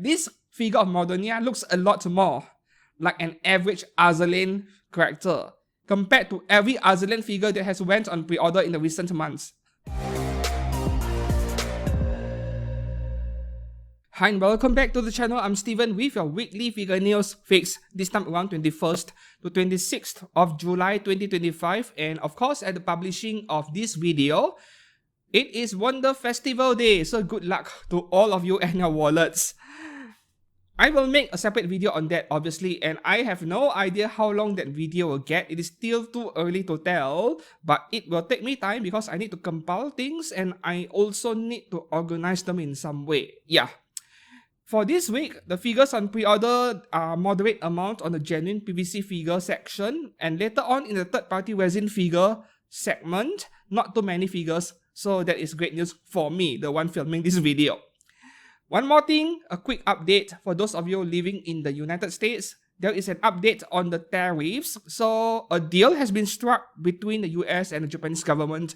this figure of Modernia looks a lot more like an average Azur Lane character compared to every Azur Lane figure that has went on pre-order in the recent months. Hi and welcome back to the channel. I'm Steven with your weekly figure news fix, this time around 21st to 26th of July 2025, and of course at the publishing of this video, it is Wonder Festival Day, so good luck to all of you and your wallets. I will make a separate video on that obviously, and I have no idea how long that video will get. It is still too early to tell, but it will take me time because I need to compile things and I also need to organize them in some way. Yeah. For this week, the figures on pre-order are moderate amount on the genuine PVC figure section, and later on in the third-party resin figure segment, not too many figures, so that is great news for me, the one filming this video. One more thing, a quick update for those of you living in the United States. There is an update on the tariffs. So a deal has been struck between the US and the Japanese government.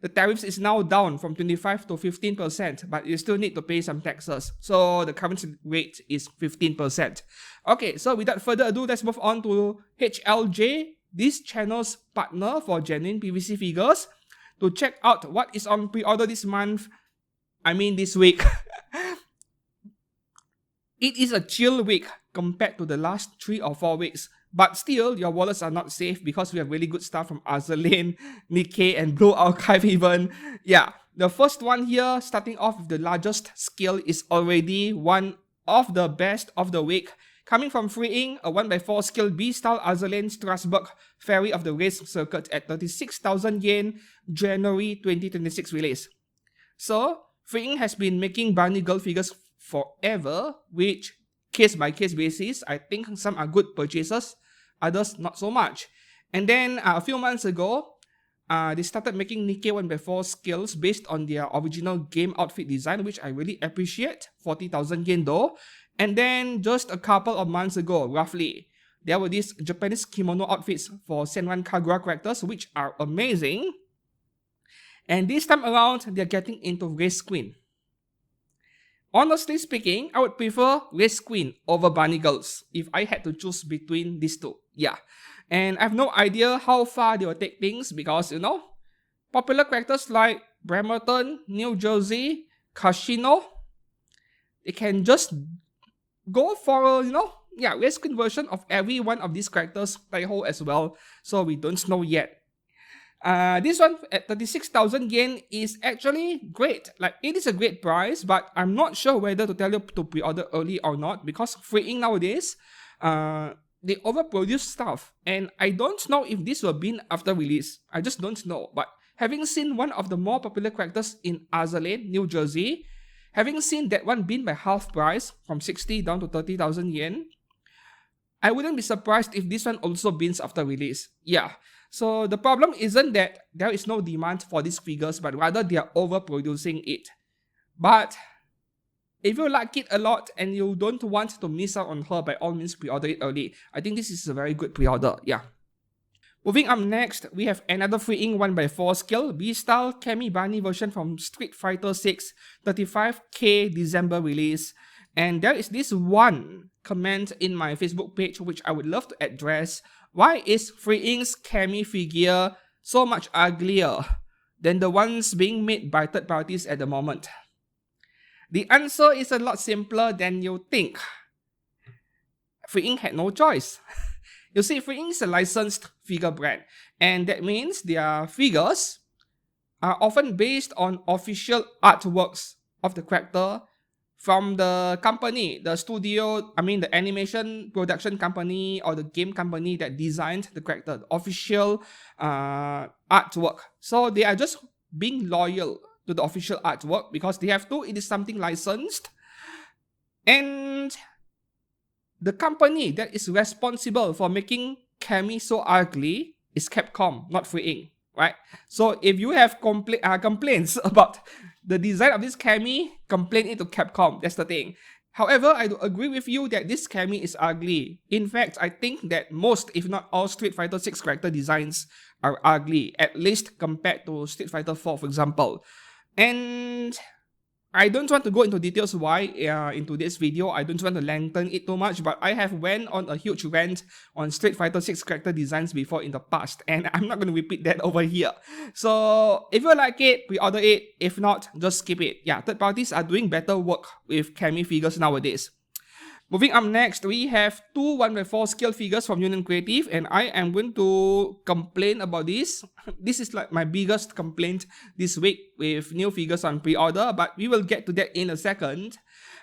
The tariffs is now down from 25 to 15%, but you still need to pay some taxes. So the current rate is 15%. Okay, so without further ado, let's move on to HLJ, this channel's partner for genuine PVC figures, to check out what is on pre-order this month. I mean this week. It is a chill week compared to the last 3 or 4 weeks. But still, your wallets are not safe because we have really good stuff from Azur Lane, Nikke, and Blue Archive even. Yeah, the first one here, starting off with the largest scale, is already one of the best of the week. Coming from Freeing, a 1x4 scale B-style Azur Lane Strasbourg Fairy of the Race Circuit at 36,000 yen, January 2026 release. So, Freeing has been making Bunny Girl figures forever, which case-by-case basis, I think some are good purchases, others not so much. And then a few months ago, they started making Nikke 1x4 scales based on their original game outfit design, which I really appreciate, 40,000 yen though. And then just a couple of months ago, roughly, there were these Japanese kimono outfits for Senran Kagura characters, which are amazing. And this time around, they're getting into Race Queen. Honestly speaking, I would prefer Race Queen over Bunny Girls if I had to choose between these two. Yeah. And I have no idea how far they will take things because, you know, popular characters like Bremerton, New Jersey, Casino, they can just go for, you know, yeah, Race Queen version of every one of these characters, Taiho as well. So we don't know yet. This one at 36,000 yen is actually great. Like, it is a great price, but I'm not sure whether to tell you to pre-order early or not because Freeing nowadays, they overproduce stuff, and I don't know if this will be after release. I just don't know. But having seen one of the more popular characters in Azur Lane, New Jersey, having seen that one bin by half price from 60 down to 30,000 yen, I wouldn't be surprised if this one also bins after release. Yeah. So the problem isn't that there is no demand for these figures, but rather they are overproducing it. But if you like it a lot and you don't want to miss out on her, by all means pre-order it early. I think this is a very good pre-order, yeah. Moving up next, we have another Freeing 1x4 scale B-style Cami Bunny version from Street Fighter 6 35k December release. And there is this one comment in my Facebook page which I would love to address. Why is Freeing's Cami figure so much uglier than the ones being made by third parties at the moment? The answer is a lot simpler than you think. Freeing had no choice. You see, Freeing is a licensed figure brand, and that means their figures are often based on official artworks of the character from the company, the studio, the animation production company or the game company that designed the character, the official artwork. So they are just being loyal to the official artwork because they have to. It is something licensed. And the company that is responsible for making Cami so ugly is Capcom, not Freeing, right? So if you have complaints about the design of this Cami, complain it to Capcom. That's the thing. However, I do agree with you that this Cami is ugly. In fact, I think that most, if not all, Street Fighter 6 character designs are ugly, at least compared to Street Fighter 4, for example. And I don't want to go into details why into this video. I don't want to lengthen it too much, but I have went on a huge rant on Street Fighter 6 character designs before in the past, and I'm not going to repeat that over here. So if you like it, pre-order it. If not, just skip it. Yeah, third parties are doing better work with Cami figures nowadays. Moving up next, we have two 1x4 scale figures from Union Creative, and I am going to complain about this. This is like my biggest complaint this week with new figures on pre-order, but we will get to that in a second.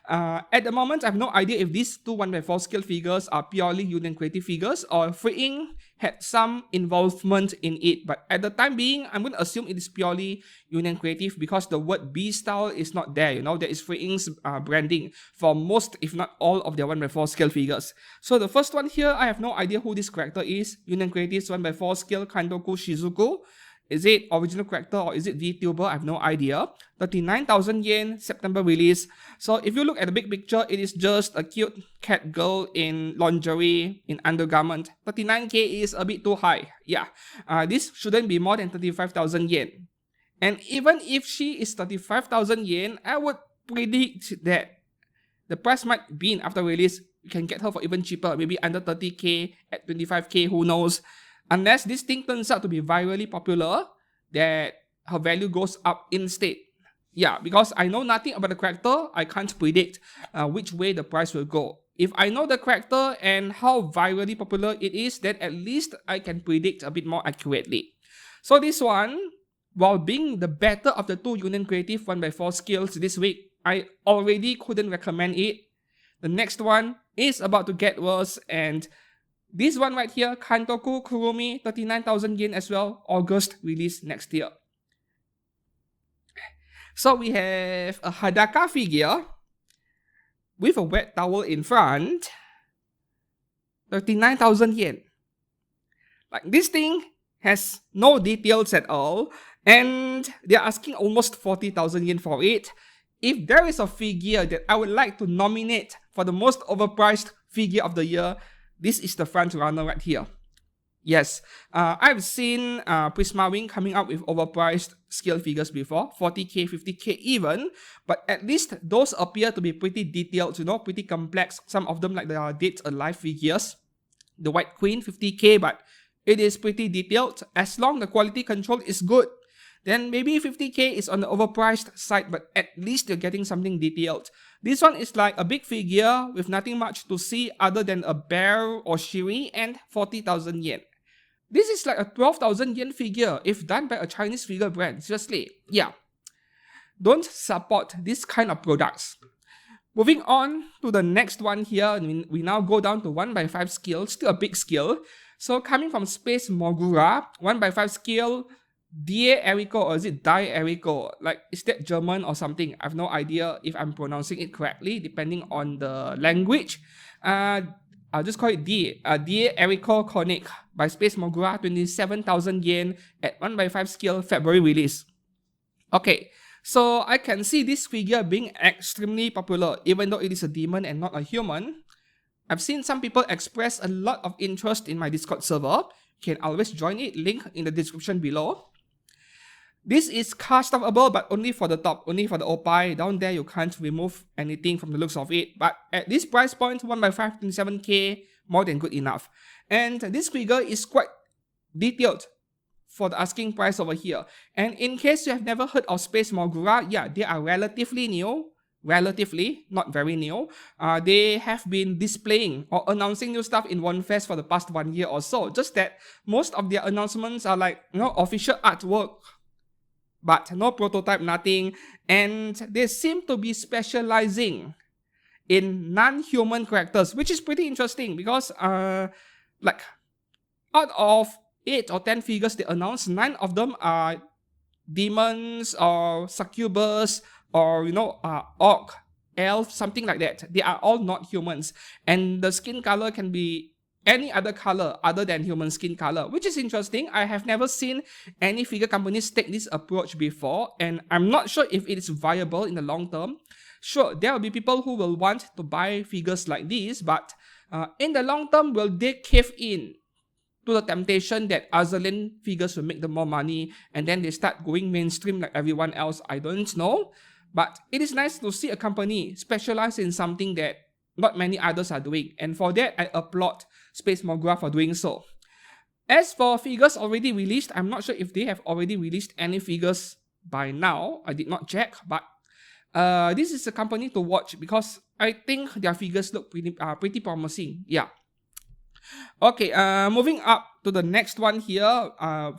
At the moment, I have no idea if these two 1x4 scale figures are purely Union Creative figures or Free had some involvement in it. But at the time being, I'm going to assume it is purely Union Creative because the word B style is not there. You know, there is Free branding for most, if not all, of their 1x4 scale figures. So the first one here, I have no idea who this character is. Union Creative's 1x4 scale Kantoku Shizuku. Is it original character or is it VTuber? I have no idea. 39,000 yen, September release. So if you look at the big picture, it is just a cute cat girl in lingerie, in undergarment. 39k is a bit too high. Yeah, this shouldn't be more than 35,000 yen. And even if she is 35,000 yen, I would predict that the price might be in after release. You can get her for even cheaper, maybe under 30k, at 25k, who knows. Unless this thing turns out to be virally popular, that her value goes up instead. Yeah, because I know nothing about the character, I can't predict which way the price will go. If I know the character and how virally popular it is, then at least I can predict a bit more accurately. So this one, while being the better of the two Union Creative 1x4 skills this week, I already couldn't recommend it. The next one is about to get worse, and this one right here, Kantoku Kurumi, 39,000 yen as well, August release next year. So we have a Hadaka figure with a wet towel in front, 39,000 yen. Like, this thing has no details at all, and they're asking almost 40,000 yen for it. If there is a figure that I would like to nominate for the most overpriced figure of the year, this is the front runner right here. Yes, I've seen Prisma Wing coming out with overpriced scale figures before, 40k, 50k even, but at least those appear to be pretty detailed, you know, pretty complex. Some of them like the Dead Alive figures. The White Queen, 50k, but it is pretty detailed. As long the quality control is good, then maybe 50k is on the overpriced side, but at least you're getting something detailed. This one is like a big figure with nothing much to see other than a bear or Shiri and 40,000 yen. This is like a 12,000 yen figure if done by a Chinese figure brand. Seriously, yeah. Don't support this kind of products. Moving on to the next one here, we now go down to 1x5 scale, still a big scale. So coming from Space Mogura, 1x5 scale, Die Eriko, or is it Die Eriko? Like, is that German or something? I have no idea if I'm pronouncing it correctly, depending on the language. I'll just call it Die Eriko Konik by Space Mogura, 27,000 yen at 1x5 scale, February release. Okay, so I can see this figure being extremely popular, even though it is a demon and not a human. I've seen some people express a lot of interest in my Discord server. You can always join it, link in the description below. This is customable, but only for the top, only for the Oppai. Down there, you can't remove anything from the looks of it. But at this price point, 1x5, 27k, more than good enough. And this figure is quite detailed for the asking price over here. And in case you have never heard of Space Mogura, yeah, they are relatively new. Relatively, not very new. They have been displaying or announcing new stuff in OneFest for the past 1 year or so. Just that most of their announcements are like, you know, official artwork, but no prototype, nothing. And they seem to be specializing in non-human characters, which is pretty interesting because, like, out of 8 or 10 figures they announced, 9 of them are demons or succubus or, you know, orc, elf, something like that. They are all not humans. And the skin color can be any other color other than human skin color, which is interesting. I have never seen any figure companies take this approach before, and I'm not sure if it is viable in the long term. Sure, there will be people who will want to buy figures like this, but in the long term, will they cave in to the temptation that Azur Lane figures will make them more money and then they start going mainstream like everyone else? I don't know. But it is nice to see a company specialize in something that not many others are doing. And for that, I applaud Space Mogura for doing so. As for figures already released, I'm not sure if they have already released any figures by now. I did not check, but this is a company to watch because I think their figures look pretty promising. Yeah. Okay, moving up to the next one here,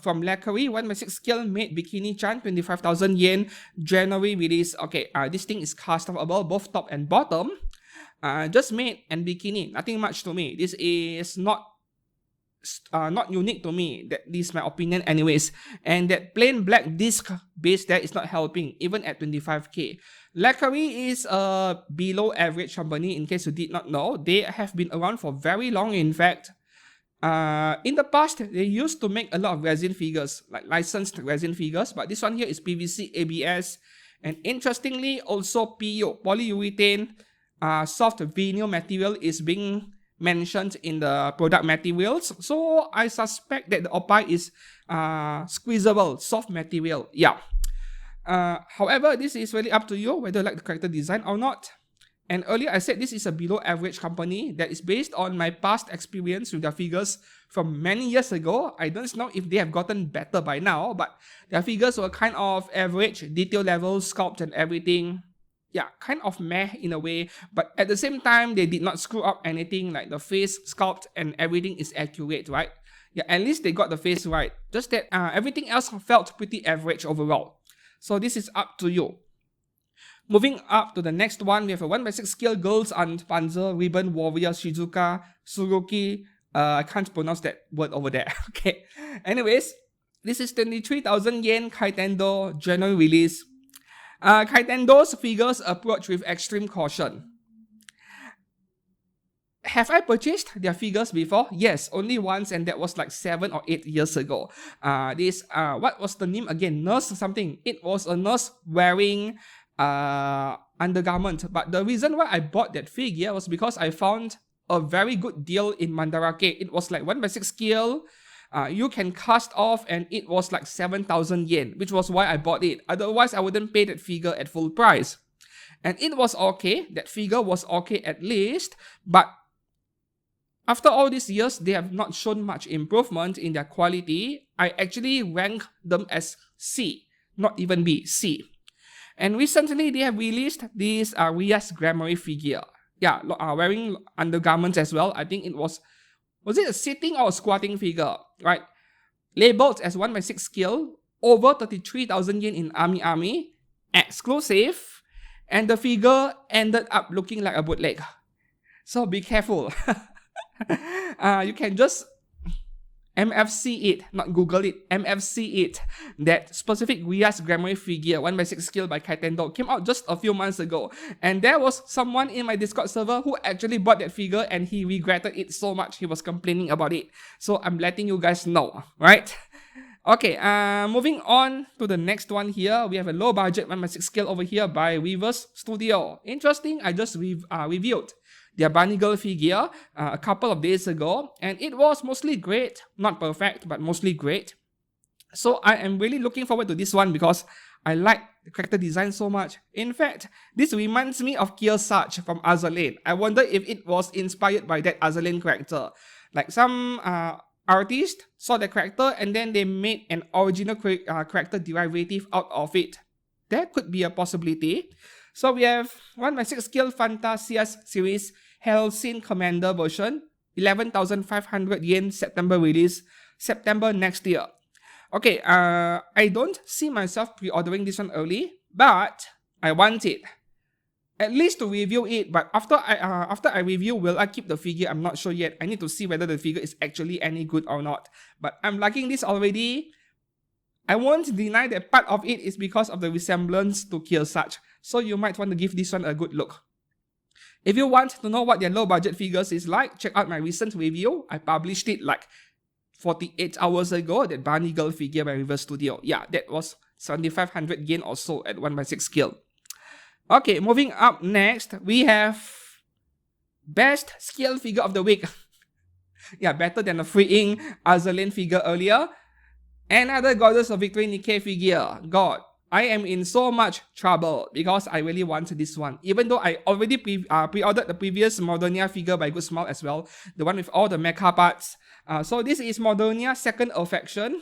from Lacquery, 1/6 scale made Bikini-chan, 25,000 yen, January release. Okay, this thing is customable, both top and bottom. Just made and bikini, nothing much to me. This is not unique to me. This is my opinion anyways. And that plain black disc base there is not helping, even at 25k. Lacquery is a below average company, in case you did not know. They have been around for very long, in fact. In the past, they used to make a lot of resin figures, like licensed resin figures, but this one here is PVC ABS, and interestingly, also PU, polyurethane, soft vinyl material is being mentioned in the product materials. So I suspect that the opai is squeezable, soft material. Yeah. However, this is really up to you whether you like the character design or not. And earlier I said this is a below average company that is based on my past experience with their figures from many years ago. I don't know if they have gotten better by now, but their figures were kind of average, detail level, sculpt and everything. Yeah, kind of meh in a way, but at the same time, they did not screw up anything, like the face sculpt and everything is accurate, right? Yeah, at least they got the face right. Just that everything else felt pretty average overall. So this is up to you. Moving up to the next one, we have a 1/6 scale Girls and Panzer Ribbon Warrior Shizuka Suruki. I can't pronounce that word over there. Okay. Anyways, this is 23,000 yen Kaitendo January release. Kaitendo's figures approach with extreme caution. Have I purchased their figures before? Yes, only once, and that was like 7 or 8 years ago. What was the name again? Nurse something. It was a nurse wearing undergarment. But the reason why I bought that figure was because I found a very good deal in Mandarake. It was like 1/6 scale. You can cast off, and it was like 7,000 yen, which was why I bought it. Otherwise, I wouldn't pay that figure at full price. And it was okay. That figure was okay at least. But after all these years, they have not shown much improvement in their quality. I actually rank them as C, not even B, C. And recently, they have released this Rias Grammary figure. Yeah, wearing undergarments as well. I think it was it a sitting or a squatting figure, right? Labeled as 1/6 scale, over 33,000 yen in Ami, exclusive, and the figure ended up looking like a bootleg. So be careful. You can just MFC it, not Google it, MFC it. That specific Rias Grammary figure, 1/6 scale by Kaitendo, came out just a few months ago. And there was someone in my Discord server who actually bought that figure and he regretted it so much, he was complaining about it. So I'm letting you guys know, right? Okay, moving on to the next one here. We have a low budget 1/6 scale over here by Weavers Studio. Interesting, I just reviewed their Bunny Girl figure a couple of days ago, and it was mostly great. Not perfect, but mostly great. So I am really looking forward to this one because I like the character design so much. In fact, this reminds me of Kearsarge from Azur Lane. I wonder if it was inspired by that Azur Lane character. Like some artist saw the character and then they made an original character derivative out of it. That could be a possibility. So we have 1/6 scale Fantasias series Hellsing Commander version, 11,500 yen, September release, September next year. Okay, I don't see myself pre-ordering this one early, but I want it. At least to review it, but after I review, will I keep the figure? I'm not sure yet. I need to see whether the figure is actually any good or not. But I'm liking this already. I won't deny that part of it is because of the resemblance to Kearsarge, so you might want to give this one a good look. If you want to know what their low budget figures is like, check out my recent review. I published it like 48 hours ago, that Bunny Girl figure by Weavers Studio. Yeah, that was 7,500 yen or so at 1/6 scale. Okay, moving up next, we have Best Scale Figure of the Week. Yeah, better than the freeing Azur Lane figure earlier. Another Goddess of Victory Nikke figure. God, I am in so much trouble because I really want this one. Even though I already pre-ordered the previous Modernia figure by Good Smile as well, the one with all the mecha parts. So this is Modernia's second affection.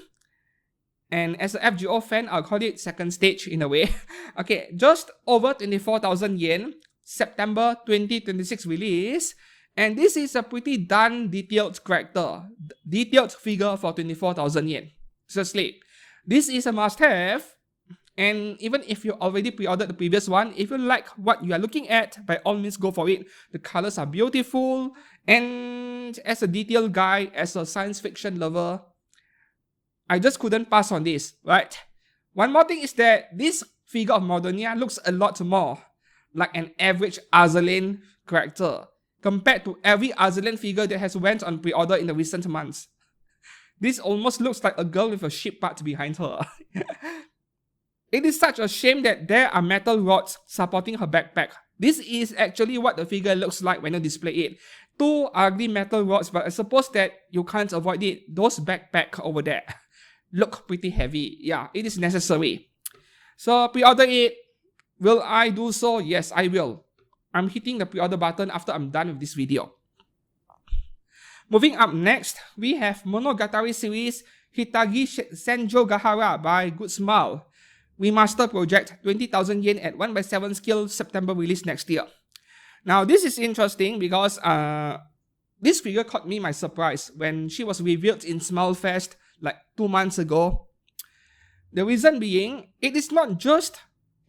And as an FGO fan, I'll call it second stage in a way. Okay, just over 24,000 yen, September 2026 release. And this is a pretty done detailed character, detailed figure for 24,000 yen. Seriously, this is a must-have. And even if you already pre-ordered the previous one, if you like what you are looking at, by all means go for it. The colors are beautiful. And as a detail guy, as a science fiction lover, I just couldn't pass on this, right? One more thing is that this figure of Modernia looks a lot more like an average Azur Lane character compared to every Azur Lane figure that has went on pre-order in the recent months. This almost looks like a girl with a ship part behind her. It is such a shame that there are metal rods supporting her backpack. This is actually what the figure looks like when you display it. Two ugly metal rods, but I suppose that you can't avoid it. Those backpack over there look pretty heavy. Yeah, it is necessary. So pre-order it. Will I do so? Yes, I will. I'm hitting the pre-order button after I'm done with this video. Moving up next, we have Monogatari series Hitagi Senjo Gahara by Good Smile. Remaster project, 20,000 yen at 1/7 scale, September release next year. Now this is interesting because this figure caught me by surprise when she was revealed in Smilefest like 2 months ago. The reason being, it is not just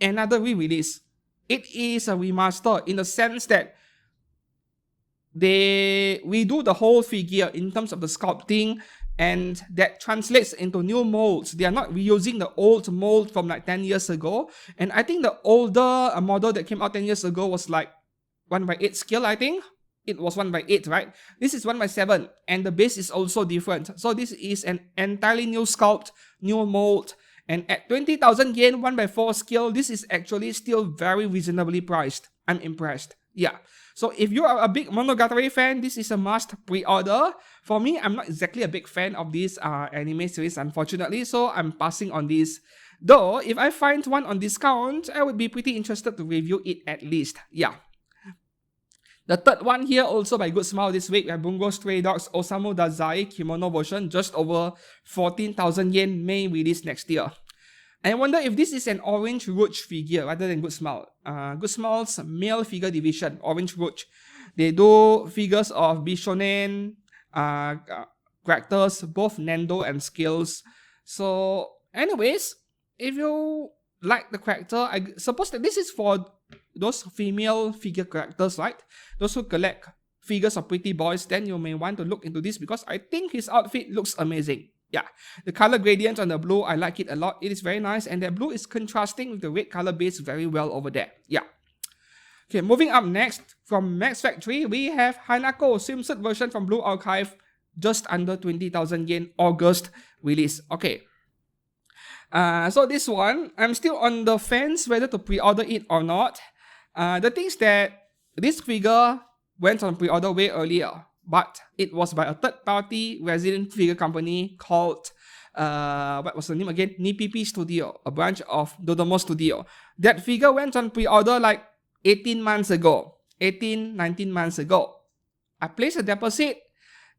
another re-release. It is a remaster in the sense that they redo the whole figure in terms of the sculpting, and that translates into new molds. They are not reusing the old mold from like 10 years ago. And I think the older model that came out 10 years ago was like 1/8 scale, I think. It was 1/8, right? This is 1/7, and the base is also different. So this is an entirely new sculpt, new mold. And at 20,000 yen, 1/4 scale, this is actually still very reasonably priced. I'm impressed. Yeah. So if you are a big Monogatari fan, this is a must pre-order. For me, I'm not exactly a big fan of this anime series, unfortunately, so I'm passing on this. Though, if I find one on discount, I would be pretty interested to review it at least. Yeah. The third one here, also by Good Smile this week, we have Bungo Stray Dogs Osamu Dazai Kimono version, just over 14,000 yen, May release next year. I wonder if this is an Orange Rouge figure rather than Good Smile. Good Smile's male figure division, Orange Rouge. They do figures of Bishonen characters, both Nendo and Skills. So, anyways, if you like the character, I suppose that this is for those female figure characters, right? Those who collect figures of pretty boys, then you may want to look into this because I think his outfit looks amazing. Yeah, the color gradient on the blue, I like it a lot. It is very nice, and that blue is contrasting with the red color base very well over there. Yeah. Okay, moving up next, from Max Factory, we have Hanako swimsuit version from Blue Archive, just under 20,000 yen, August release. Okay. So this one, I'm still on the fence whether to pre-order it or not. The thing is that this figure went on pre-order way earlier, but it was by a third-party resident figure company called, what was the name again? Nippe Studio, a branch of Dodomo Studio. That figure went on pre-order like 18 months ago, 19 months ago. I placed a deposit,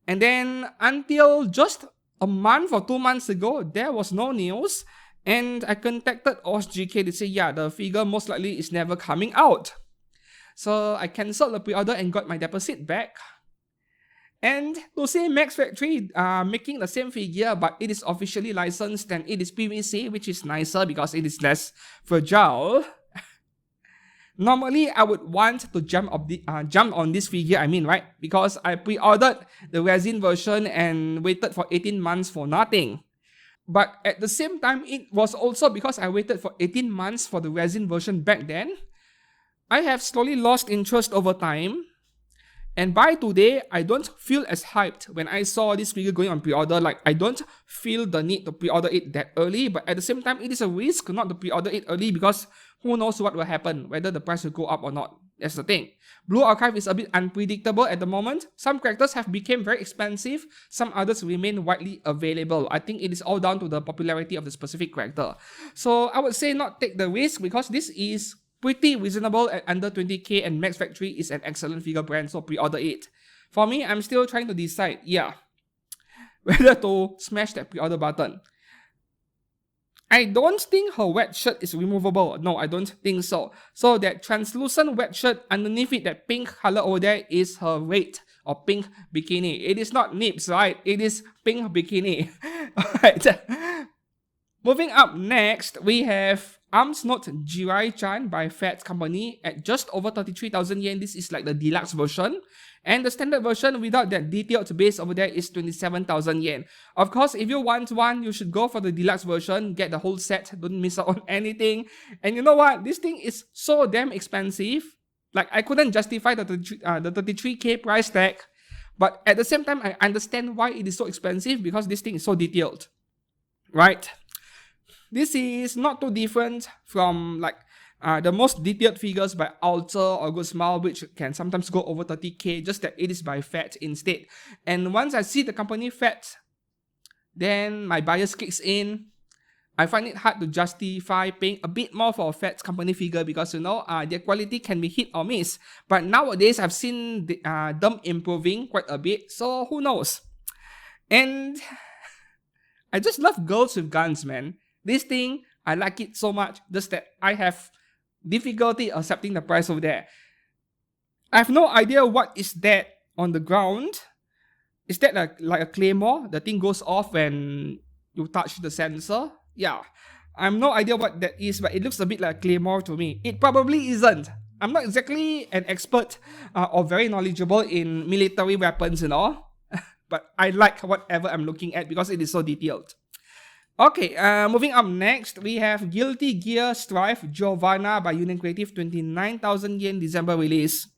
and then until just a month or 2 months ago, there was no news, and I contacted OSGK to say, yeah, the figure most likely is never coming out. So I cancelled the pre-order and got my deposit back. And to say Max Factory making the same figure, but it is officially licensed and it is PVC, which is nicer because it is less fragile. Normally, I would want to jump on this figure, right? Because I pre-ordered the resin version and waited for 18 months for nothing. But at the same time, it was also because I waited for 18 months for the resin version back then. I have slowly lost interest over time. And by today, I don't feel as hyped when I saw this figure going on pre-order. Like, I don't feel the need to pre-order it that early, but at the same time, it is a risk not to pre-order it early because who knows what will happen, whether the price will go up or not. That's the thing. Blue Archive is a bit unpredictable at the moment. Some characters have become very expensive, some others remain widely available. I think it is all down to the popularity of the specific character. So I would say not take the risk, because this is pretty reasonable at under 20k, and Max Factory is an excellent figure brand, so pre-order it. For me, I'm still trying to decide, whether to smash that pre-order button. I don't think her wet shirt is removable. No, I don't think so. So that translucent wet shirt underneath it, that pink color over there, is her red or pink bikini. It is not nips, right? It is pink bikini. Alright. Moving up next, we have Arms Note Jirai-chan by Fat Company at just over 33,000 yen. This is like the deluxe version. And the standard version without that detailed base over there is 27,000 yen. Of course, if you want one, you should go for the deluxe version. Get the whole set. Don't miss out on anything. And you know what? This thing is so damn expensive. Like, I couldn't justify the 33k price tag. But at the same time, I understand why it is so expensive, because this thing is so detailed. Right? This is not too different from like the most detailed figures by Alter or Good Smile, which can sometimes go over 30k, just that it is by Fat instead. And once I see the company Fat, then my bias kicks in. I find it hard to justify paying a bit more for a Fat company figure, because you know, their quality can be hit or miss. But nowadays, I've seen them improving quite a bit, so who knows? And I just love girls with guns, man. This thing, I like it so much, just that I have difficulty accepting the price over there. I have no idea what is that on the ground. Is that like a claymore? The thing goes off when you touch the sensor? Yeah, I have no idea what that is, but it looks a bit like a claymore to me. It probably isn't. I'm not exactly an expert or very knowledgeable in military weapons and all, but I like whatever I'm looking at because it is so detailed. Okay, moving up next, we have Guilty Gear Strive Giovanna by Union Creative, 29,000 yen December release.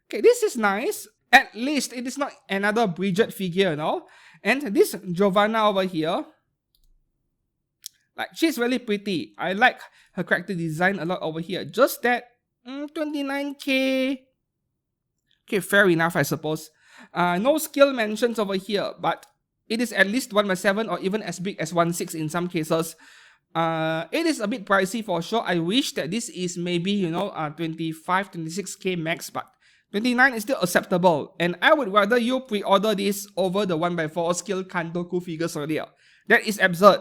Okay, this is nice. At least it is not another Bridget figure, you know. And this Giovanna over here, like, she's really pretty. I like her character design a lot over here. Just that 29k. Okay, fair enough, I suppose. No skill mentions over here, but it is at least 1/7 or even as big as 1/6 in some cases. It is a bit pricey for sure. I wish that this is maybe, you know, 25, 26k max, but 29 is still acceptable. And I would rather you pre-order this over the 1x4 skill Kantoku figures earlier. That is absurd.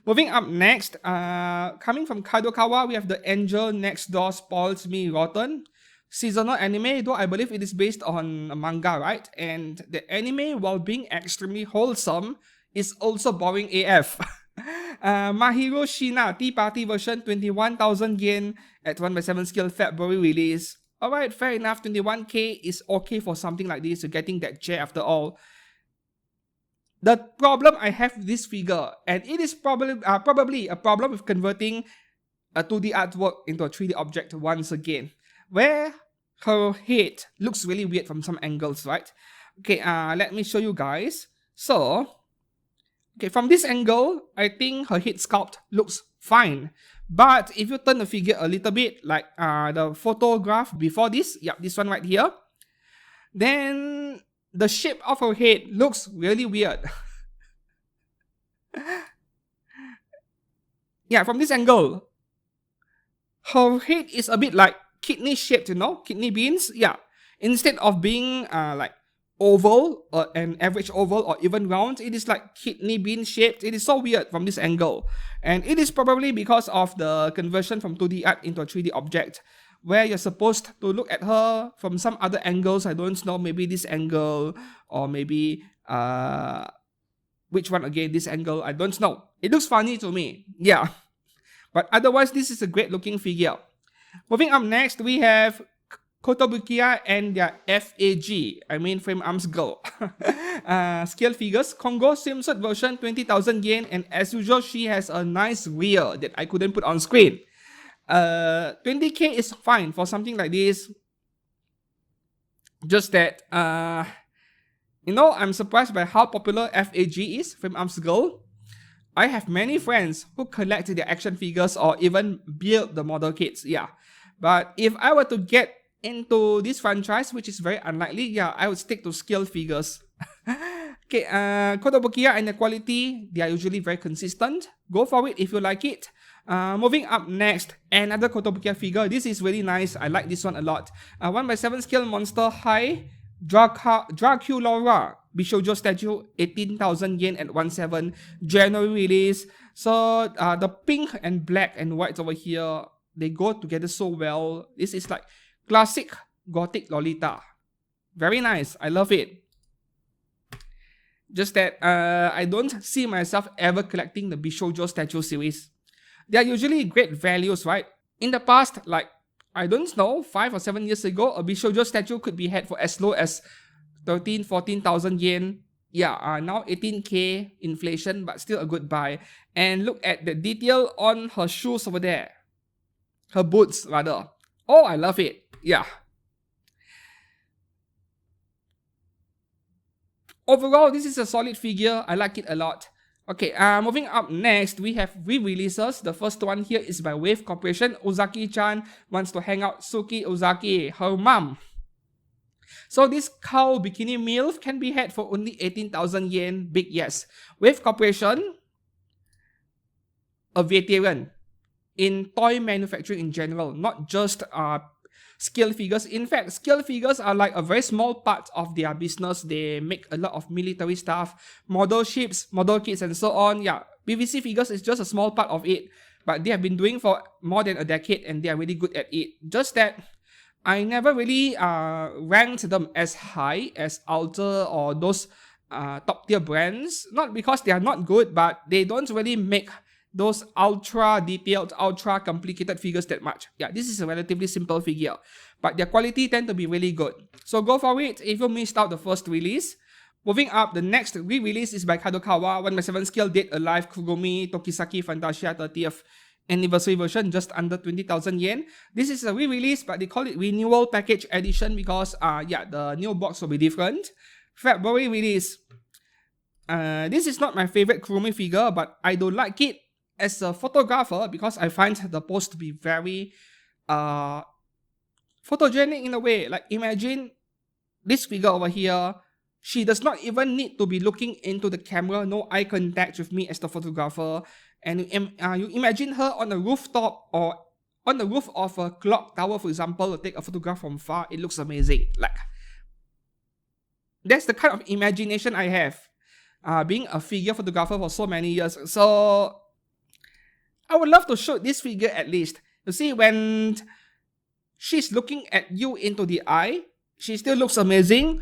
Moving up next, coming from Kadokawa, we have The Angel Next Door Spoils Me Rotten. Seasonal anime, though I believe it is based on a manga, right? And the anime, while being extremely wholesome, is also boring AF. Mahiro Shina Tea Party version, 21,000 yen at 1x7 scale February release. Alright, fair enough, 21k is okay for something like this. You're getting that chair after all. The problem I have with this figure, and it is probably a problem with converting a 2D artwork into a 3D object once again, where her head looks really weird from some angles, right? Okay, let me show you guys. So, okay, from this angle, I think her head sculpt looks fine. But if you turn the figure a little bit, like the photograph before this, yeah, this one right here, then the shape of her head looks really weird. Yeah, from this angle, her head is a bit like kidney shaped, you know, kidney beans. Yeah, instead of being like oval or an average oval or even round, it is like kidney bean shaped. It is so weird from this angle, and it is probably because of the conversion from 2D art into a 3D object, where you're supposed to look at her from some other angles. I don't know, maybe this angle, or maybe which one again, this angle, I don't know. It looks funny to me, yeah. But otherwise, this is a great looking figure. Moving up next, we have Kotobukiya and their FAG, I mean Frame Arms Girl. Scale figures, Kongo swimsuit version, 20,000 yen, and as usual, she has a nice rear that I couldn't put on screen. 20k is fine for something like this. Just that, you know, I'm surprised by how popular FAG is, Frame Arms Girl. I have many friends who collect their action figures or even build the model kits, yeah. But if I were to get into this franchise, which is very unlikely, yeah, I would stick to scale figures. Okay, Kotobukiya and the quality, they are usually very consistent. Go for it if you like it. Moving up next, another Kotobukiya figure. This is really nice. I like this one a lot. 1/7 scale monster high Draculaura Bishoujo statue, 18,000 yen at 1/7 January release. So the pink and black and whites over here, they go together so well. This is like classic gothic Lolita. Very nice. I love it. Just that I don't see myself ever collecting the Bishoujo statue series. They are usually great values, right? In the past, like, I don't know, 5 or 7 years ago, a Bishoujo statue could be had for as low as 13,000, 14,000 yen. Yeah, now 18k inflation, but still a good buy. And look at the detail on her shoes over there. Her boots, rather. Oh, I love it. Yeah. Overall, this is a solid figure. I like it a lot. Okay, moving up next, we have re-releases. The first one here is by Wave Corporation. Ozaki-chan wants to hang out Suki Ozaki, her mom. So this cow bikini MILF can be had for only 18,000 yen. Big yes. Wave Corporation, a veteran in toy manufacturing in general, not just scale figures. In fact, scale figures are like a very small part of their business. They make a lot of military stuff, model ships, model kits, and so on. Yeah, PVC figures is just a small part of it, but they have been doing for more than a decade and they are really good at it. Just that I never really ranked them as high as Alter or those top tier brands. Not because they are not good, but they don't really make those ultra detailed, ultra complicated figures that much. Yeah, this is a relatively simple figure, but their quality tend to be really good. So go for it if you missed out the first release. Moving up, the next re-release is by Kadokawa, 1/7 scale Dead Alive Kugumi Tokisaki Fantasia 30th anniversary version, just under 20,000 yen. This is a re-release, but they call it renewal package edition because yeah, the new box will be different. February release. This is not my favorite Kurumi figure, but I do like it as a photographer because I find the pose to be very photogenic in a way. Like, imagine this figure over here. She does not even need to be looking into the camera, no eye contact with me as the photographer. And you imagine her on a rooftop or on the roof of a clock tower, for example, to take a photograph from far. It looks amazing. Like, that's the kind of imagination I have, being a figure photographer for so many years. So I would love to shoot this figure at least. You see, when she's looking at you into the eye, she still looks amazing.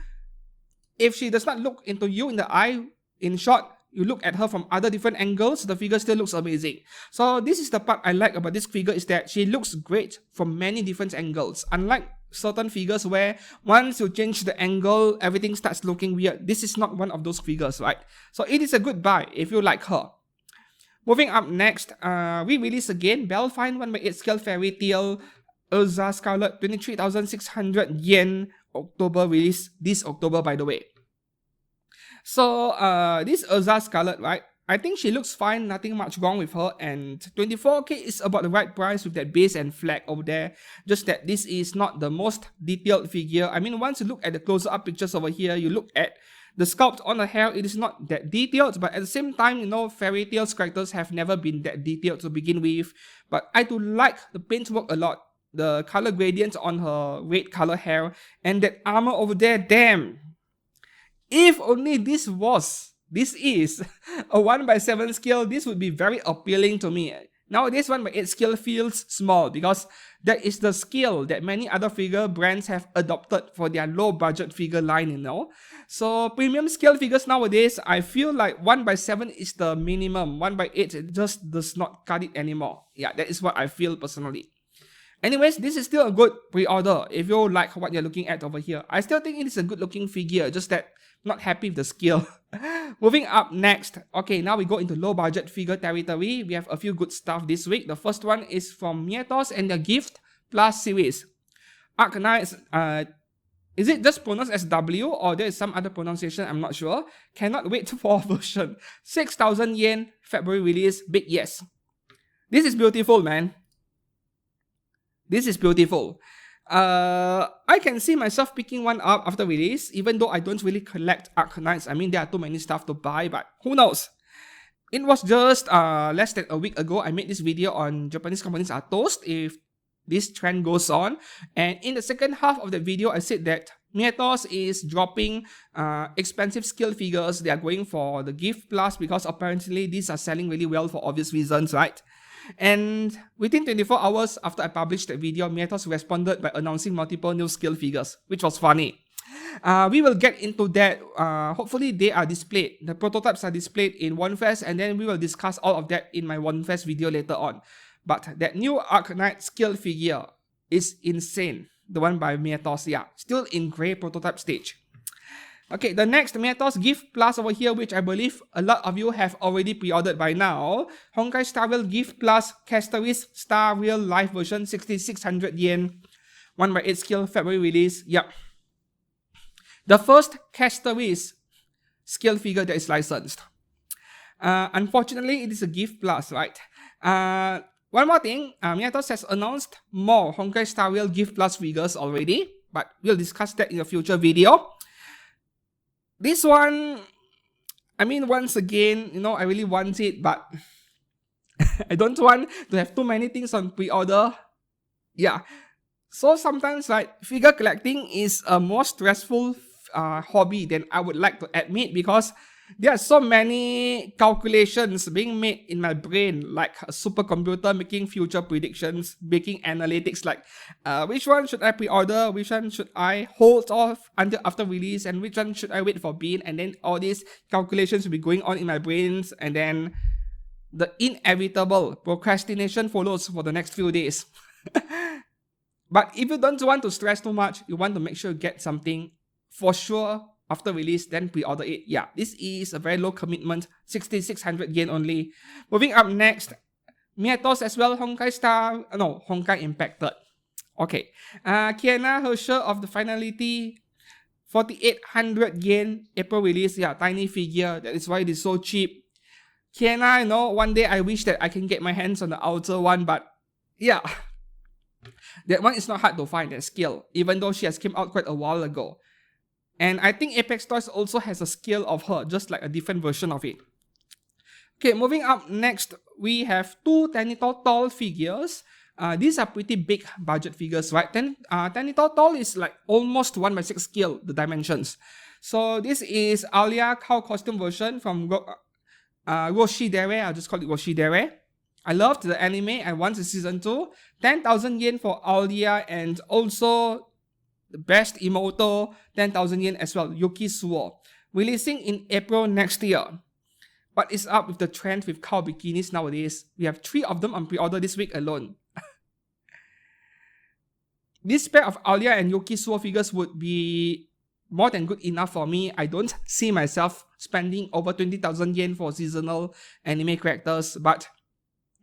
If she does not look into you in the eye, in short, you look at her from other different angles, the figure still looks amazing. So this is the part I like about this figure, is that she looks great from many different angles. Unlike certain figures where once you change the angle, everything starts looking weird. This is not one of those figures, right? So it is a good buy if you like her. Moving up next, we release again Belfine 1/8 scale Fairy Tail Urza Scarlet, 23,600 yen, October release, this October by the way. So this Urza Scarlet, right? I think she looks fine, nothing much wrong with her, and 24k is about the right price with that base and flag over there. Just that this is not the most detailed figure. I mean, once you look at the closer up pictures over here, you look at the sculpt on the hair, it is not that detailed, but at the same time, you know, Fairy Tail's characters have never been that detailed to begin with. But I do like the paintwork a lot. The color gradients on her red color hair and that armor over there, damn. If only this is a 1/7 scale, this would be very appealing to me. Nowadays, 1/8 scale feels small because that is the scale that many other figure brands have adopted for their low budget figure line, you know. So premium scale figures nowadays, I feel like 1/7 is the minimum. 1/8 just does not cut it anymore. Yeah, that is what I feel personally. Anyways, this is still a good pre-order if you like what you're looking at over here. I still think it is a good looking figure, just that not happy with the scale. Moving up next, okay, now we go into low budget figure territory. We have a few good stuff this week. The first one is from Mietos and the Gift Plus series. Arknights, is it just pronounced as W or there is some other pronunciation? I'm not sure. Cannot wait for version. 6,000 yen, February release, big yes. This is beautiful, man. This is beautiful. I can see myself picking one up after release, even though I don't really collect Arcanites. I mean, there are too many stuff to buy, but who knows? It was just less than a week ago I made this video on Japanese companies are toast if this trend goes on. And in the second half of the video, I said that Miatos is dropping expensive skill figures. They are going for the Gift Plus because apparently these are selling really well for obvious reasons, right? And within 24 hours after I published that video, Miatos responded by announcing multiple new skill figures, which was funny. We will get into that. Hopefully they are displayed. The prototypes are displayed in OneFest, and then we will discuss all of that in my OneFest video later on. But that new Arcanite skill figure is insane. The one by Miatos, yeah. Still in grey prototype stage. Okay, the next Miatos Gift Plus over here, which I believe a lot of you have already pre-ordered by now. Honkai Star Rail Gift Plus Castaways Star Rail Live version, 6,600 yen. 1/8 skill, February release. Yep. The first Castaways skill figure that is licensed. Unfortunately, it is a Gift Plus, right? One more thing, Miatos has announced more Honkai Star Rail Gift Plus figures already, but we'll discuss that in a future video. This one, I mean, once again, you know, I really want it, but I don't want to have too many things on pre-order. Yeah. So sometimes, like, figure collecting is a more stressful hobby than I would like to admit, because there are so many calculations being made in my brain, like a supercomputer making future predictions, making analytics like which one should I pre-order, which one should I hold off until after release, and which one should I wait for being, and then all these calculations will be going on in my brains, and then the inevitable procrastination follows for the next few days. But if you don't want to stress too much, you want to make sure you get something for sure after release, then pre-order it. Yeah, this is a very low commitment, 6,600 yen only. Moving up next, Miatos as well, Honkai Impacted. Okay, Kiana, her share of the finality, 4,800 yen, April release. Yeah, tiny figure, that is why it is so cheap. Kiana, you know, one day I wish that I can get my hands on the outer one, but yeah, that one is not hard to find, that skill, even though she has came out quite a while ago. And I think Apex Toys also has a skill of her, just like a different version of it. Okay, moving up next, we have two Tenito Tall figures. These are pretty big budget figures, right? Tenito Tall is like almost 1/6 scale, the dimensions. So this is Alia Cow costume version from Roshidere. I'll just call it Roshidere. I loved the anime. I want the season 2. 10,000 yen for Alia, and also the best Imoto, 10,000 yen as well, Yuki Suo. Releasing in April next year. What is up with the trend with cow bikinis nowadays? We have 3 of them on pre-order this week alone. This pair of Alia and Yuki Suo figures would be more than good enough for me. I don't see myself spending over 20,000 yen for seasonal anime characters, but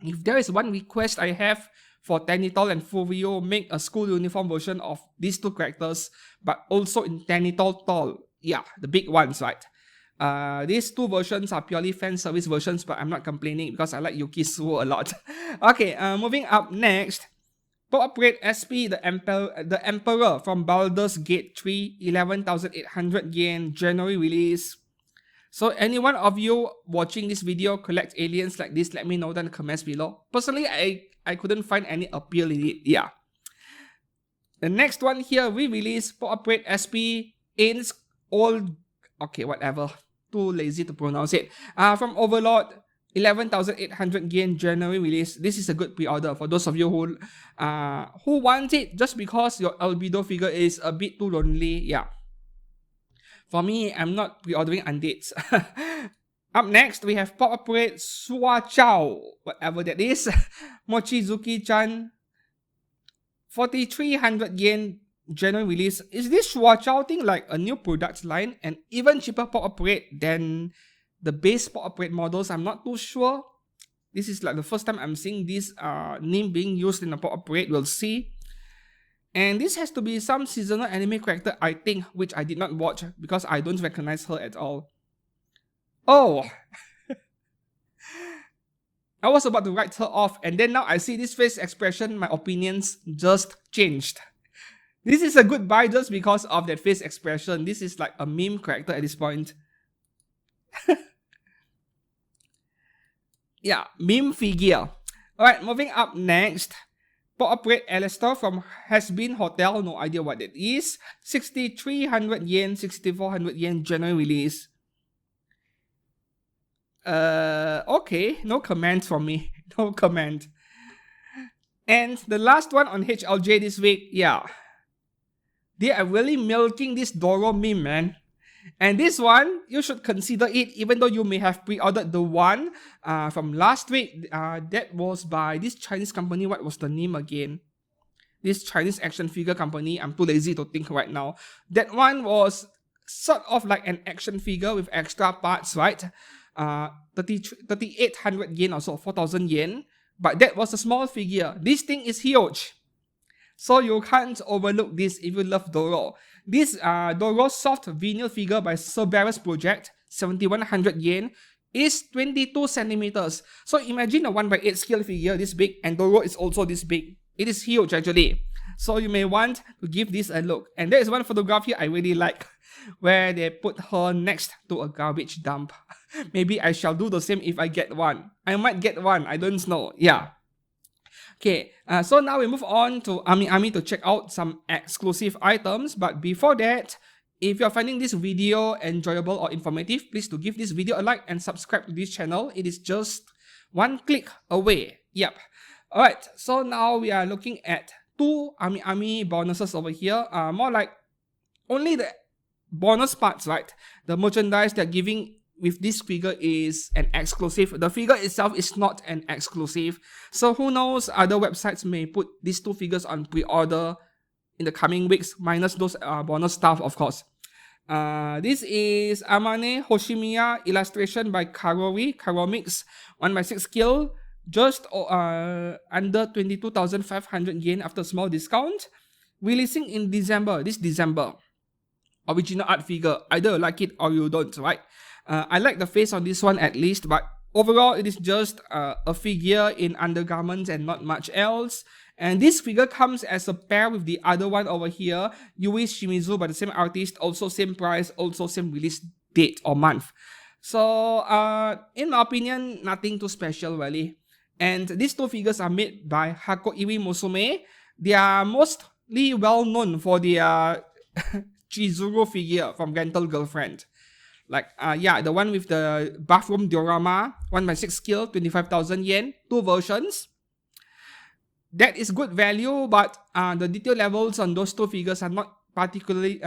if there is one request I have for Tenitol and Fuvio, make a school uniform version of these two characters, but also in Tenitol Tall. Yeah, the big ones, right? These two versions are purely fan service versions, but I'm not complaining because I like Yuki Suo a lot. Okay, moving up next. Pop upgrade SP, the Emperor from Baldur's Gate 3, 11,800 yen, January release. So any one of you watching this video collect aliens like this, let me know in the comments below. Personally, I couldn't find any appeal in it. Yeah. The next one here, we release Pop upgrade SP Ain's Old. Okay, whatever. Too lazy to pronounce it. From Overlord, 11,800 yen, January release. This is a good pre-order for those of you who want it just because your albedo figure is a bit too lonely. Yeah. For me, I'm not pre-ordering undates. Up next, we have Pop upgrade Sua Chao, whatever that is. Mochizuki-chan, 4,300 yen, January release. Is this Sua Chao thing like a new product line and even cheaper pop upgrade than the base pop upgrade models? I'm not too sure. This is like the first time I'm seeing this name being used in a pop upgrade. We'll see. And this has to be some seasonal anime character, I think, which I did not watch because I don't recognize her at all. Oh! I was about to write her off, and then now I see this face expression, my opinions just changed. This is a good buy just because of that face expression. This is like a meme character at this point. Yeah, meme figure. Alright, moving up next. Pop-Up Alistair from Has-Been Hotel, no idea what that is. 6,300 yen, 6,400 yen, January release. Okay, no comment from me. No comment. And the last one on HLJ this week, yeah. They are really milking this Doro meme, man. And this one, you should consider it, even though you may have pre-ordered the one from last week. That was by this Chinese company. What was the name again? This Chinese action figure company. I'm too lazy to think right now. That one was sort of like an action figure with extra parts, right? 3,800 yen or so, 4,000 yen. But that was a small figure. This thing is huge. So you can't overlook this if you love Doro. This Doro soft vinyl figure by Cerberus Project, 7,100 yen, is 22 centimeters. So imagine a 1x8 scale figure this big, and Doro is also this big. It is huge actually. So you may want to give this a look. And there is one photograph here I really like, where they put her next to a garbage dump. Maybe I shall do the same if I get one. I might get one, I don't know. Yeah. Okay, so now we move on to Ami to check out some exclusive items. But before that, if you're finding this video enjoyable or informative, please do give this video a like and subscribe to this channel. It is just one click away. Yep. Alright, so now we are looking at two Ami bonuses over here. More like only the bonus parts, right? The merchandise they're giving with this figure is an exclusive. The figure itself is not an exclusive. So who knows, other websites may put these two figures on pre-order in the coming weeks, minus those bonus stuff, of course. This is Amane Hoshimiya, illustration by Karomix, 1x6 scale, just under 22,500 yen after small discount. Releasing in December, this December. Original art figure, either you like it or you don't, right? I like the face on this one at least, but overall it is just a figure in undergarments and not much else. And this figure comes as a pair with the other one over here, Yui Shimizu by the same artist, also same price, also same release date or month. So in my opinion, nothing too special really. And these two figures are made by Hakoiwi Musume. They are mostly well known for their Chizuru figure from Rental Girlfriend. Like, yeah, the one with the bathroom diorama, 1x6 scale, 25,000 yen, two versions. That is good value, but the detail levels on those two figures are not particularly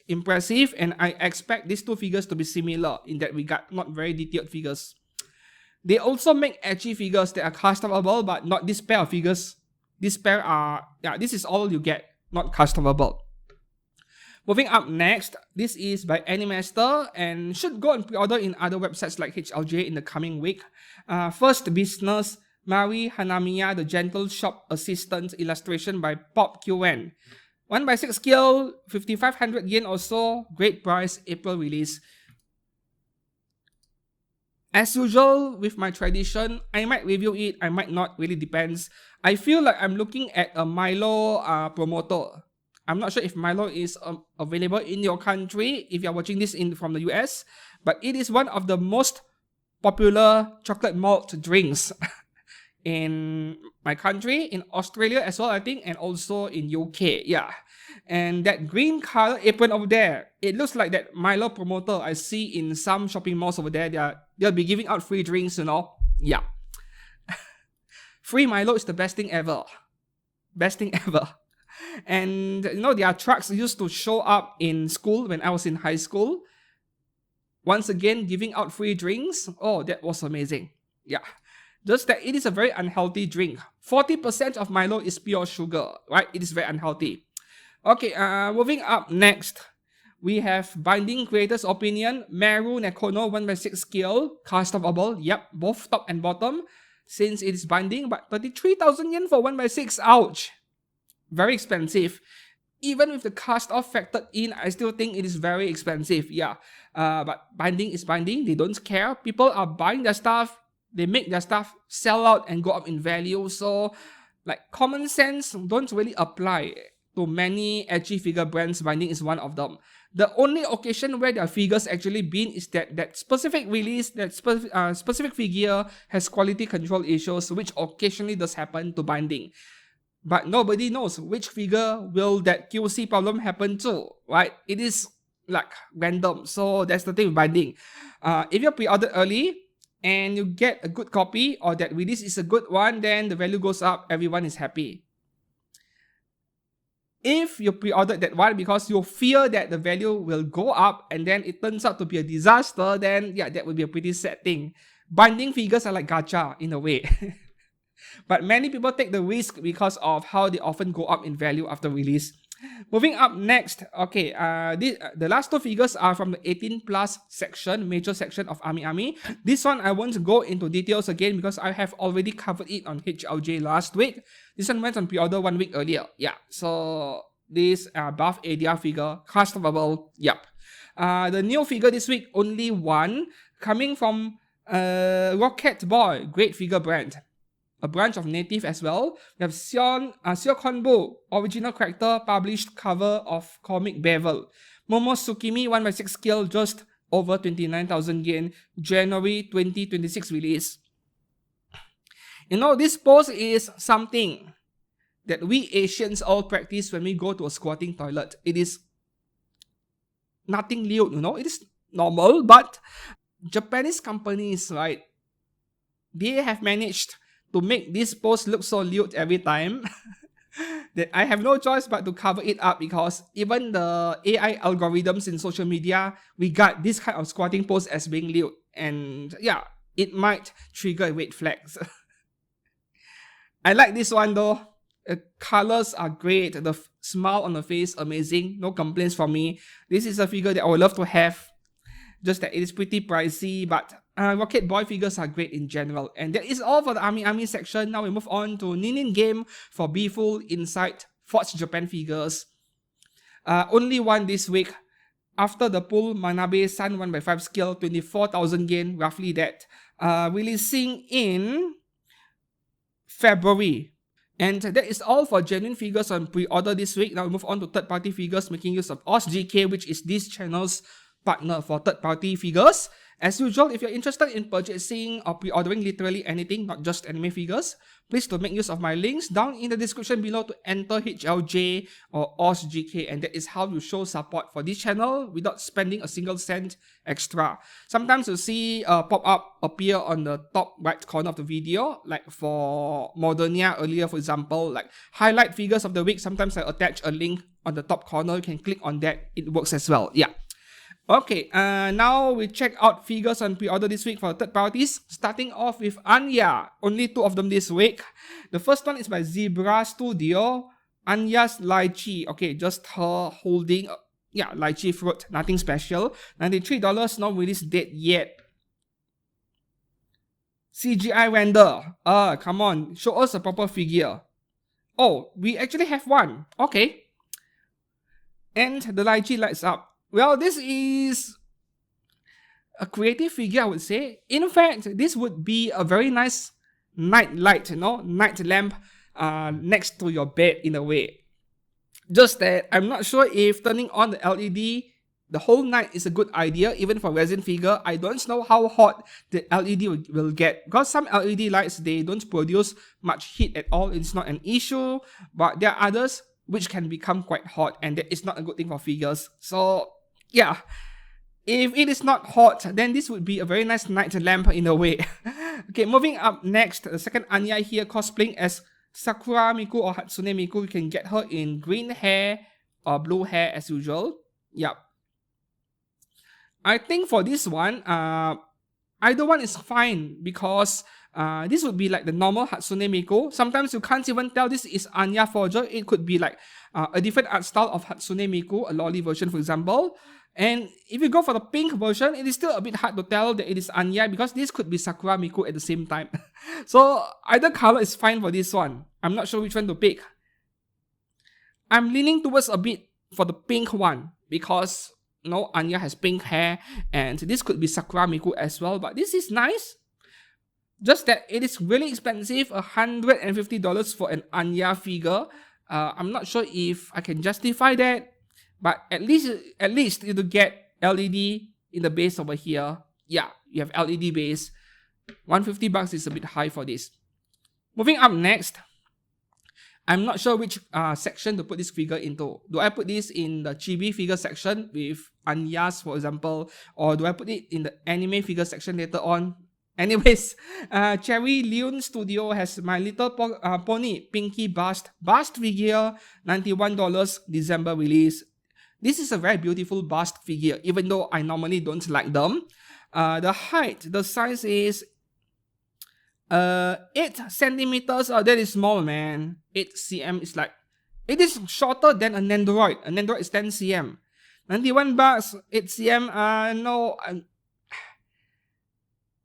impressive, and I expect these two figures to be similar in that regard, not very detailed figures. They also make edgy figures that are customable, but not this pair of figures. This pair are, yeah, this is all you get, not customable. Moving up next, this is by Animaster and should go on pre-order in other websites like HLJ in the coming week. First Business, Mari Hanamiya, the Gentle Shop Assistant, illustration by Pop QN. 1x6 scale, 5,500 yen or so, great price, April release. As usual, with my tradition, I might review it, I might not, really depends. I feel like I'm looking at a Milo promoter. I'm not sure if Milo is available in your country if you're watching this from the US, but it is one of the most popular chocolate malt drinks in my country, in Australia as well, I think, and also in UK, yeah. And that green color apron over there, it looks like that Milo promoter I see in some shopping malls over there. They'll be giving out free drinks, you know, yeah. Free Milo is the best thing ever. Best thing ever. And you know, their trucks used to show up in school when I was in high school. Once again, giving out free drinks. Oh, that was amazing. Yeah. Just that it is a very unhealthy drink. 40% of Milo is pure sugar, right? It is very unhealthy. Okay, moving up next, we have Binding Creator's Opinion, Meru Nekono 1x6 scale, customable. Yep, both top and bottom. Since it is binding, but 33,000 yen for 1x6, ouch. Very expensive. Even with the cast off factored in, I still think it is very expensive. Yeah, but binding is binding. They don't care. People are buying their stuff. they make their stuff sell out and go up in value. So like common sense don't really apply to many edgy figure brands. Binding is one of them. The only occasion where their figures actually been is that specific release, that specific figure has quality control issues, which occasionally does happen to Binding. But nobody knows which figure will that QC problem happen to, right? It is like random. So that's the thing with Binding. If you pre-ordered early and you get a good copy, or that release is a good one, then the value goes up, everyone is happy. If you pre-ordered that one because you fear that the value will go up and then it turns out to be a disaster, then yeah, that would be a pretty sad thing. Binding figures are like gacha in a way. But many people take the risk because of how they often go up in value after release. Moving up next, okay, the last two figures are from the 18 plus section, major section of Ami. This one I won't go into details again because I have already covered it on HLJ last week. This one went on pre-order 1 week earlier. Yeah, so this buff ADR figure, customable, yep. The new figure this week, only one, coming from Rocket Boy, great figure brand. A branch of Native as well. We have Seo Konbu, original character, published cover of comic Bevel. Momo Tsukimi, 1/6 scale, just over 29,000 yen, January 2026 release. You know, this pose is something that we Asians all practice when we go to a squatting toilet. It is nothing lewd, you know, it is normal, but Japanese companies, right, they have managed to make this pose look so lewd every time that I have no choice but to cover it up, because even the AI algorithms in social media regard this kind of squatting pose as being lewd, and yeah, it might trigger red flags. I like this one though. The colors are great, the smile on the face amazing, no complaints from me. This is a figure that I would love to have, just that it is pretty pricey, but Rocket Boy figures are great in general. And that is all for the Ami section. Now we move on to Ninin Game for B-Full Inside Forge Japan figures. Only one this week. After the pull, Manabe-san 1/5 scale, 24,000 yen, roughly that. Releasing in February. And that is all for genuine figures on pre-order this week. Now we move on to third-party figures making use of OSGK, which is this channel's partner for third-party figures. As usual, if you're interested in purchasing or pre-ordering literally anything, not just anime figures, please do make use of my links down in the description below to enter HLJ or OSGK, and that is how you show support for this channel without spending a single cent extra. Sometimes you see a pop-up appear on the top right corner of the video, like for Modernia earlier, for example, like highlight figures of the week. Sometimes I attach a link on the top corner. You can click on that. It works as well. Yeah. Okay, now we check out figures on pre-order this week for third parties, starting off with Anya. Only 2 of them this week. The first one is by Zebra Studio, Anya's lychee. Okay, just her holding, lychee fruit, nothing special. $93, no release date yet. CGI render. Come on, show us a proper figure. Oh, we actually have one. Okay. And the lychee lights up. Well, this is a creative figure, I would say. In fact, this would be a very nice night light, night lamp next to your bed in a way. Just that I'm not sure if turning on the LED the whole night is a good idea, even for resin figure. I don't know how hot the LED will get, because some LED lights, they don't produce much heat at all. It's not an issue, but there are others which can become quite hot, and that is not a good thing for figures. So yeah, if it is not hot, then this would be a very nice night lamp in a way. Okay, moving up next, the second Anya here cosplaying as Sakura Miku or Hatsune Miku. You can get her in green hair or blue hair as usual. Yep. I think for this one, either one is fine, because this would be like the normal Hatsune Miku. Sometimes you can't even tell this is Anya Forger. It could be like a different art style of Hatsune Miku, a lolly version for example. And if you go for the pink version, it is still a bit hard to tell that it is Anya, because this could be Sakura Miku at the same time. So either color is fine for this one. I'm not sure which one to pick. I'm leaning towards a bit for the pink one, because Anya has pink hair, and this could be Sakura Miku as well, but this is nice. Just that it is really expensive, $150 for an Anya figure. I'm not sure if I can justify that, but at least you get LED in the base over here. Yeah, you have LED base. $150 is a bit high for this. Moving up next, I'm not sure which section to put this figure into. Do I put this in the chibi figure section with Anyas, for example, or do I put it in the anime figure section later on? Anyways, Cherry Leon Studio has My Little Pony Pinky Bust figure, $91, December release. This is a very beautiful bust figure, even though I normally don't like them. The height, the size is 8 centimeters. That is small, man. 8 cm is like, it is shorter than an Android. An Android is 10 cm. $91, 8 cm. No.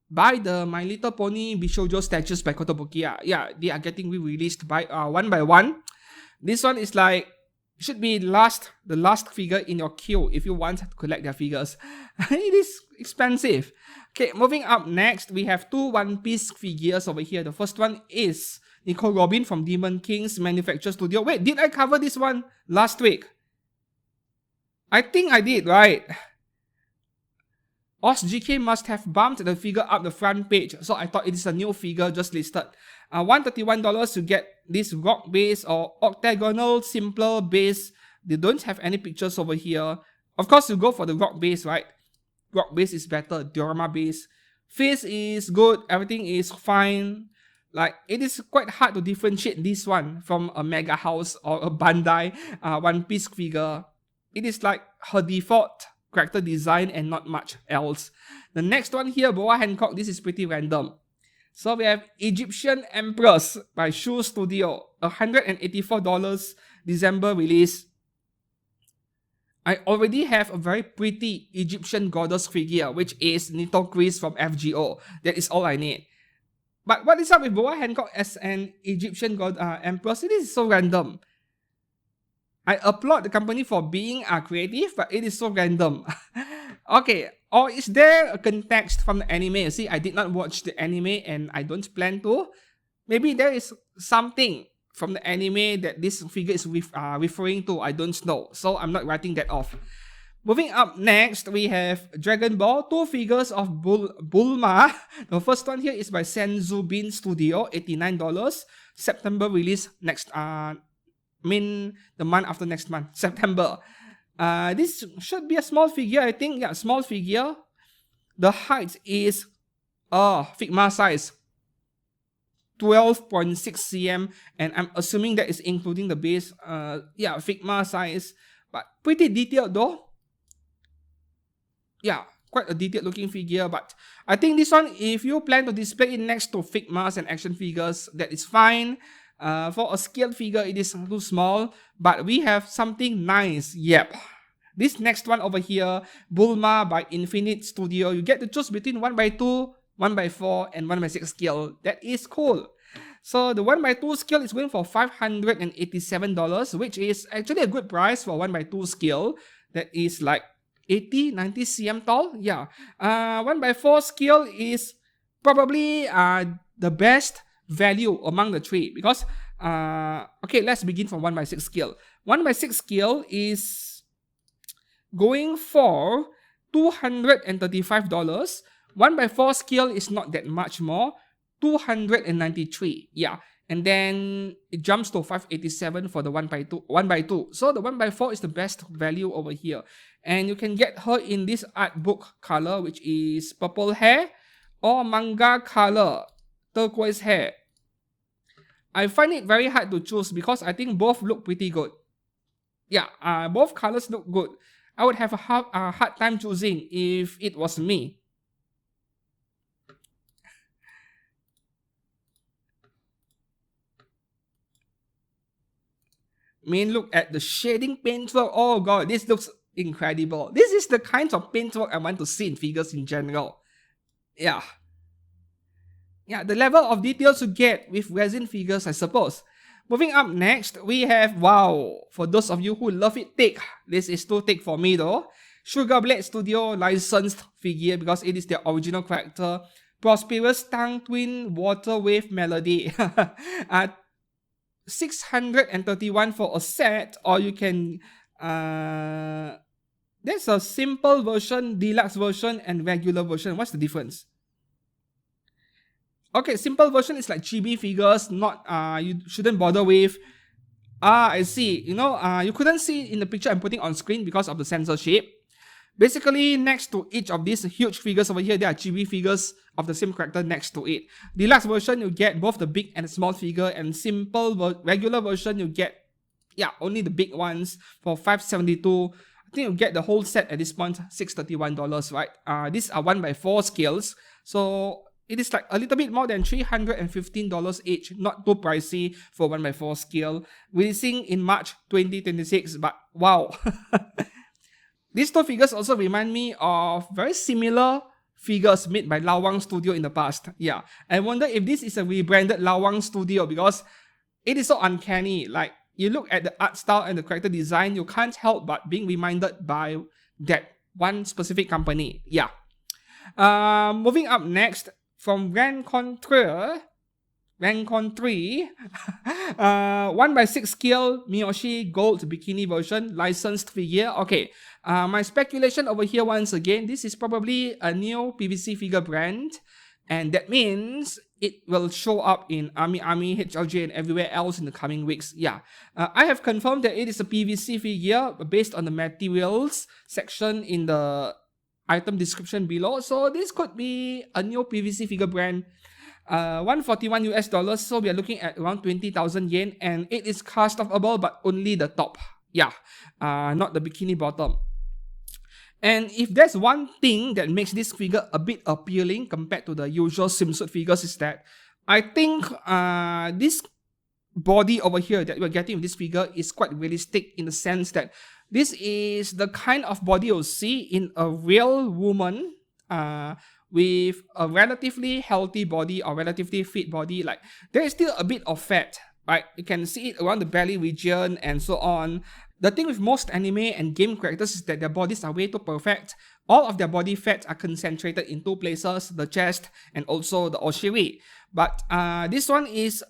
Buy the My Little Pony Bishoujo statues by Kotobuki. Yeah, they are getting re-released by one by one. This one is like, should be the last figure in your queue if you want to collect their figures. It is expensive. Okay, moving up next, we have two One Piece figures over here. The first one is Nico Robin from Demon King's Manufacture Studio. Wait, did I cover this one last week? I think I did, right? OsGK must have bumped the figure up the front page, so I thought it is a new figure just listed. $131 to get this rock base or octagonal simpler base. They don't have any pictures over here. Of course, you go for the rock base, right? Rock base is better. Diorama base. Face is good. Everything is fine. Like, it is quite hard to differentiate this one from a Mega House or a Bandai One Piece figure. It is like her default character design and not much else. The next one here, Boa Hancock, this is pretty random. So we have Egyptian Empress by Shu Studio, $184, December release. I already have a very pretty Egyptian goddess figure, which is Nito Chris from FGO. That is all I need. But what is up with Boa Hancock as an Egyptian god Empress? It is so random. I applaud the company for being creative, but it is so random. Okay, or is there a context from the anime? See, I did not watch the anime and I don't plan to. Maybe there is something from the anime that this figure is referring to. I don't know, so I'm not writing that off. Moving up next, we have Dragon Ball, two figures of Bulma. The first one here is by Senzubin Studio, $89. September release next the month after next month, September. This should be a small figure, I think. Yeah, small figure. The height is Figma size, 12.6 cm, and I'm assuming that is including the base. Yeah, Figma size, but pretty detailed though. Yeah, quite a detailed looking figure, but I think this one, if you plan to display it next to Figmas and action figures, that is fine. For a scaled figure, it is too small, but we have something nice. Yep. This next one over here, Bulma by Infinite Studio. You get to choose between 1x2, 1x4, and 1x6 scale. That is cool. So the 1x2 scale is going for $587, which is actually a good price for 1x2 scale. That is like 80, 90 cm tall. Yeah. 1x4 scale is probably the best value among the three, because okay, let's begin from 1x6 scale. 1x6 scale is going for $235. 1x4 scale is not that much more, $293. Yeah, and then it jumps to $587 for the 1x2. So the 1x4 is the best value over here, and you can get her in this art book color, which is purple hair, or manga color, turquoise hair. I find it very hard to choose because I think both look pretty good. Yeah, both colors look good. I would have a hard time choosing if it was me. Look at the shading paintwork. Oh god, this looks incredible. This is the kinds of paintwork I want to see in figures in general. Yeah. Yeah, the level of details you get with resin figures, I suppose. Moving up next, we have, wow, for those of you who love it thick, this is too thick for me though. Sugar Blade Studio licensed figure because it is their original character. Prosperous Tongue Twin Water Wave Melody. 631 for a set, or you can there's a simple version, deluxe version, and regular version. What's the difference? Okay, simple version is like chibi figures, not you shouldn't bother with. I see. You couldn't see in the picture I'm putting on screen because of the censorship. Basically, next to each of these huge figures over here, there are chibi figures of the same character next to it. Deluxe version, you get both the big and the small figure, and regular version, you get, only the big ones for $572. I think you get the whole set at this point, $631, right? These are 1x4 scales, so it is like a little bit more than $315 each, not too pricey for 1x4 scale. Releasing in March 2026, but wow. These two figures also remind me of very similar figures made by Lawang Studio in the past. Yeah, I wonder if this is a rebranded Lawang Studio because it is so uncanny. Like, you look at the art style and the character design, you can't help but being reminded by that one specific company. Yeah. Moving up next, from Rencontre 1x6 scale Miyoshi Gold Bikini version, licensed figure. Okay, my speculation over here once again, this is probably a new PVC figure brand, and that means it will show up in Ami, HLJ, and everywhere else in the coming weeks. Yeah, I have confirmed that it is a PVC figure based on the materials section in the item description below, so this could be a new PVC figure brand. $141, so we are looking at around 20,000 yen, and it is cast offable but only the top. Yeah, not the bikini bottom. And if there's one thing that makes this figure a bit appealing compared to the usual swimsuit figures, is that I think this body over here that we're getting with this figure is quite realistic, in the sense that this is the kind of body you'll see in a real woman with a relatively healthy body or relatively fit body. Like, there is still a bit of fat, right? You can see it around the belly region and so on. The thing with most anime and game characters is that their bodies are way too perfect. All of their body fat are concentrated in two places, the chest and also the oshiri. But this one is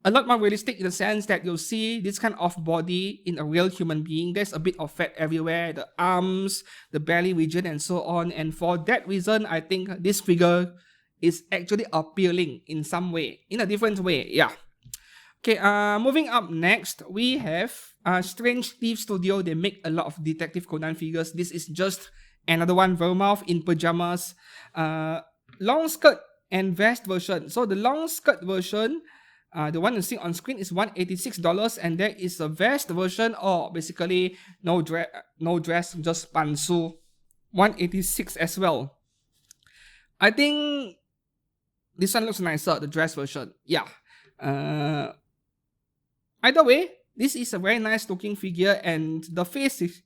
a lot more realistic, in the sense that you'll see this kind of body in a real human being. There's a bit of fat everywhere, the arms, the belly region, and so on. And for that reason, I think this figure is actually appealing in some way, in a different way. Yeah. Okay, moving up next, we have Strange Thief Studio. They make a lot of Detective Conan figures. This is just another one, Vermouth in pajamas. Long skirt and vest version. So the long skirt version, the one you see on screen, is $186, and there is a vest version, or basically no dress, just pantsu, $186 as well. I think this one looks nicer, the dress version. Yeah. Either way, this is a very nice looking figure, and the face is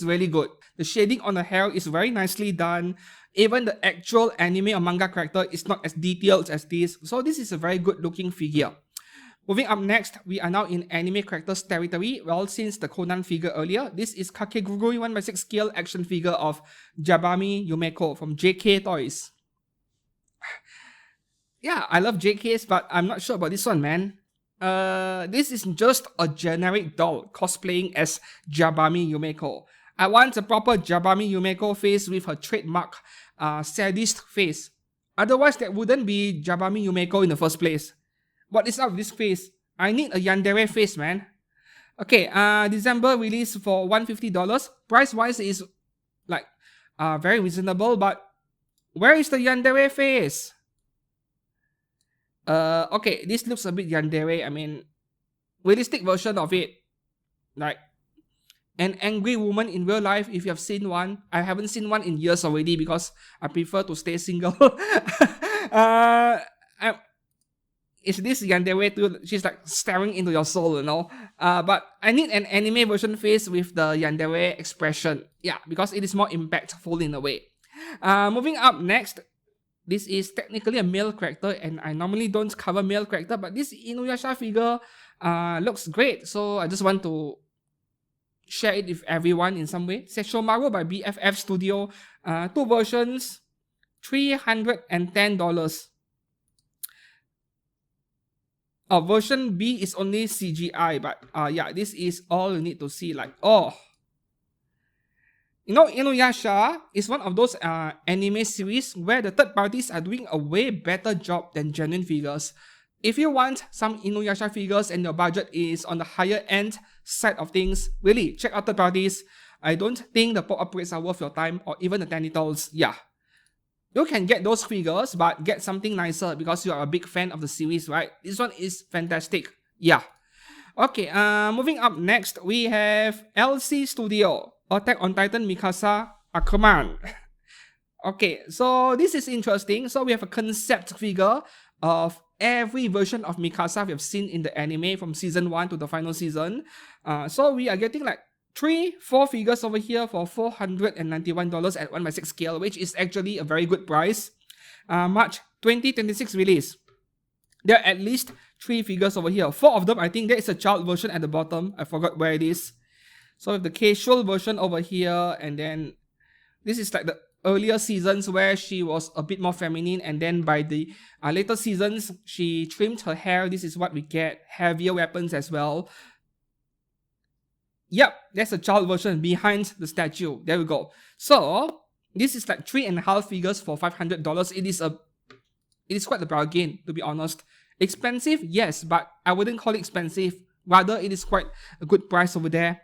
really good. The shading on the hair is very nicely done. Even the actual anime or manga character is not as detailed as this, so this is a very good looking figure. Moving up next, we are now in anime characters territory. Well, since the Conan figure earlier, this is Kakegurui 1x6 scale action figure of Jabami Yumeko from JK Toys. Yeah, I love JKs, but I'm not sure about this one, man. This is just a generic doll cosplaying as Jabami Yumeko. I want a proper Jabami Yumeko face with her trademark sadist face. Otherwise, that wouldn't be Jabami Yumeko in the first place. What is up with this face? I need a yandere face, man. Okay, December release for $150. Price-wise is like very reasonable, but where is the yandere face? Okay, this looks a bit yandere. I mean, realistic version of it. Like, an angry woman in real life, if you have seen one. I haven't seen one in years already because I prefer to stay single. Is this yandere too? She's like staring into your soul, you know? But I need an anime version face with the yandere expression. Yeah, because it is more impactful in a way. Moving up next, this is technically a male character, and I normally don't cover male character, but this Inuyasha figure looks great, so I just want to share it with everyone in some way. Sesshomaru by BFF Studio. Two versions. $310. Version B is only CGI, but yeah, this is all you need to see. Like, oh, you know, Inuyasha is one of those anime series where the third parties are doing a way better job than genuine figures. If you want some Inuyasha figures and your budget is on the higher end side of things, really check out third parties. I don't think the pop-up rates are worth your time or even the $10. Yeah. You can get those figures, but get something nicer because you are a big fan of the series, right? This one is fantastic. Yeah. Okay, moving up next, we have LC Studio, Attack on Titan Mikasa Ackerman. Okay, so this is interesting. So we have a concept figure of every version of Mikasa we have seen in the anime from season 1 to the final season. So we are getting like 3-4 figures over here for $491 at 1/6 scale, which is actually a very good price. March 2026 release. There are at least 3 figures over here. 4 of them, I think there is a child version at the bottom. I forgot where it is. So we have the casual version over here, and then this is like the earlier seasons where she was a bit more feminine, and then by the later seasons, she trimmed her hair. This is what we get. Heavier weapons as well. Yep, there's a child version behind the statue. There we go. So this is like 3.5 figures for $500. It is quite a bargain, to be honest. Expensive, yes, but I wouldn't call it expensive. Rather, it is quite a good price over there.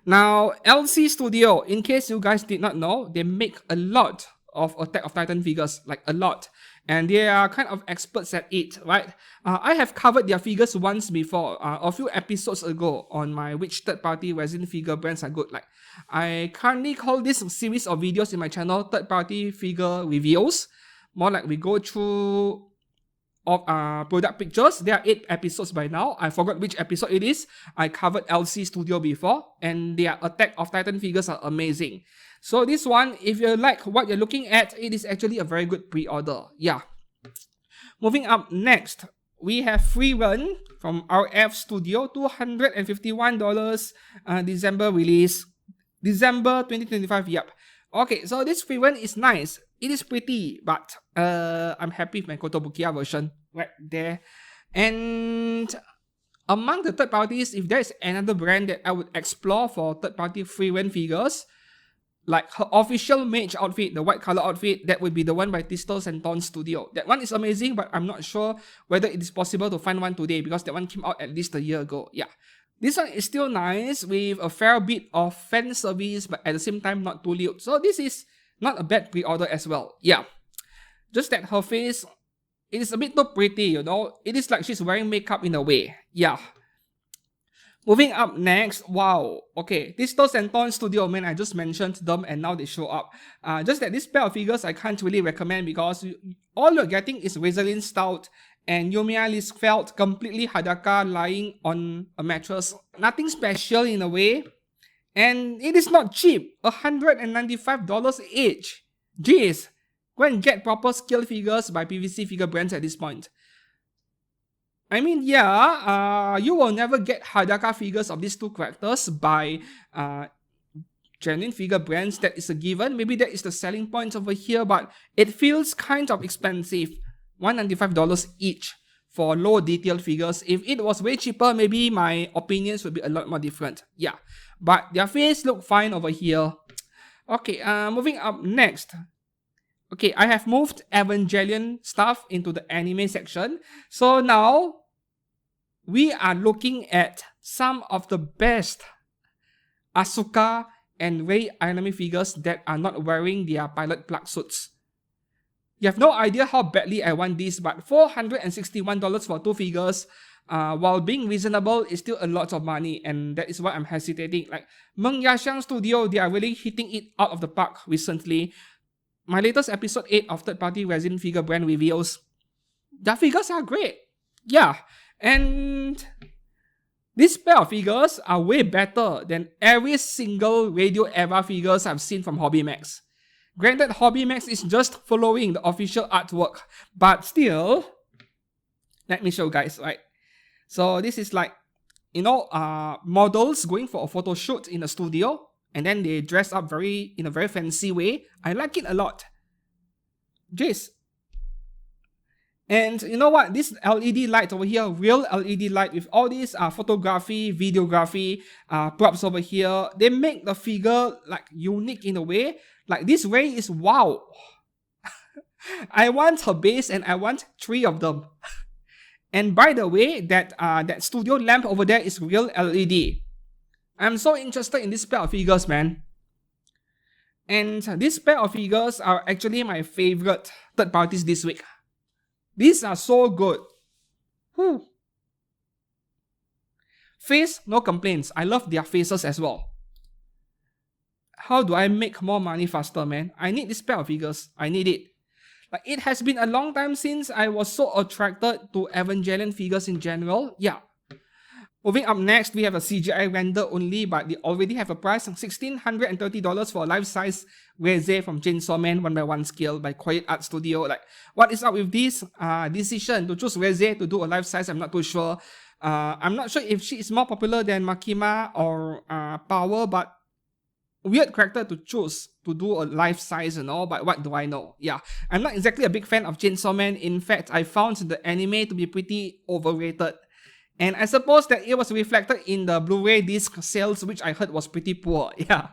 Now, LC Studio, in case you guys did not know, they make a lot of Attack of Titan figures, like a lot. And they are kind of experts at it, right? I have covered their figures once before, a few episodes ago on my which third-party resin figure brands are good. Like, I currently call this series of videos in my channel third-party figure reviews. More like we go through of product pictures. There are 8 episodes by now. I forgot which episode it is. I covered LC Studio before, and their Attack of Titan figures are amazing. So this one, if you like what you're looking at, it is actually a very good pre-order. Yeah. Moving up next, we have Free Run from RF Studio, $251, December release. December 2025, yep. Okay, so this Free Run is nice. It is pretty, but I'm happy with my Kotobukiya version right there. And among the third parties, if there is another brand that I would explore for third party free run figures, like her official mage outfit, the white color outfit, that would be the one by Thistle Senton Studio. That one is amazing, but I'm not sure whether it is possible to find one today because that one came out at least a year ago. Yeah. This one is still nice with a fair bit of fan service, but at the same time not too lewd. So this is not a bad pre-order as well. Yeah. Just that her face, it is a bit too pretty, you know. It is like she's wearing makeup in a way. Yeah. Moving up next, wow. Okay, this Senton Studio, man, I just mentioned them and now they show up. Just that this pair of figures I can't really recommend because all you're getting is Razorline Stout and Yomiya Liz felt completely hadaka lying on a mattress. Nothing special in a way. And it is not cheap. $195 each. Jeez. Go and get proper scale figures by PVC figure brands at this point. I mean, yeah, you will never get Hadaka figures of these 2 characters by genuine figure brands. That is a given. Maybe that is the selling point over here, but it feels kind of expensive. $195 each for low detail figures. If it was way cheaper, maybe my opinions would be a lot more different. Yeah, but their face look fine over here. Okay, moving up next. Okay, I have moved Evangelion stuff into the anime section. So now, we are looking at some of the best Asuka and Rei anime figures that are not wearing their pilot plug suits. You have no idea how badly I want this, but $461 for 2 figures, while being reasonable, is still a lot of money, and that is why I'm hesitating. Like, Meng Yashang Studio, they are really hitting it out of the park recently. My latest episode 8 of third-party resin figure brand reviews, the figures are great. Yeah, and these pair of figures are way better than every single Radio Era figures I've seen from Hobby Max. Granted, Hobby Max is just following the official artwork, but still, let me show you guys, right? So this is like, you know, models going for a photo shoot in a studio, and then they dress up in a very fancy way. I like it a lot. Jace. And you know what? This LED light over here, real LED light with all these photography, videography, props over here, they make the figure like unique in a way. Like this Rey is wow. I want her base and I want 3 of them. And by the way, that studio lamp over there is real LED. I'm so interested in this pair of figures, man. And this pair of figures are actually my favorite third parties this week. These are so good. Whew. Face, no complaints. I love their faces as well. How do I make more money faster, man? I need this pair of figures. I need it. Like, it has been a long time since I was so attracted to Evangelion figures in general. Yeah. Moving up next, we have a CGI render only, but they already have a price of $1,630 for a life-size resin from Chainsaw Man 1x1 scale by Quiet Art Studio. Like, what is up with this decision to choose resin to do a life-size? I'm not too sure. I'm not sure if she is more popular than Makima or Power, but weird character to choose to do a life size and all, but what do I know? Yeah, I'm not exactly a big fan of Chainsaw Man. In fact, I found the anime to be pretty overrated. And I suppose that it was reflected in the Blu-ray disc sales, which I heard was pretty poor. Yeah.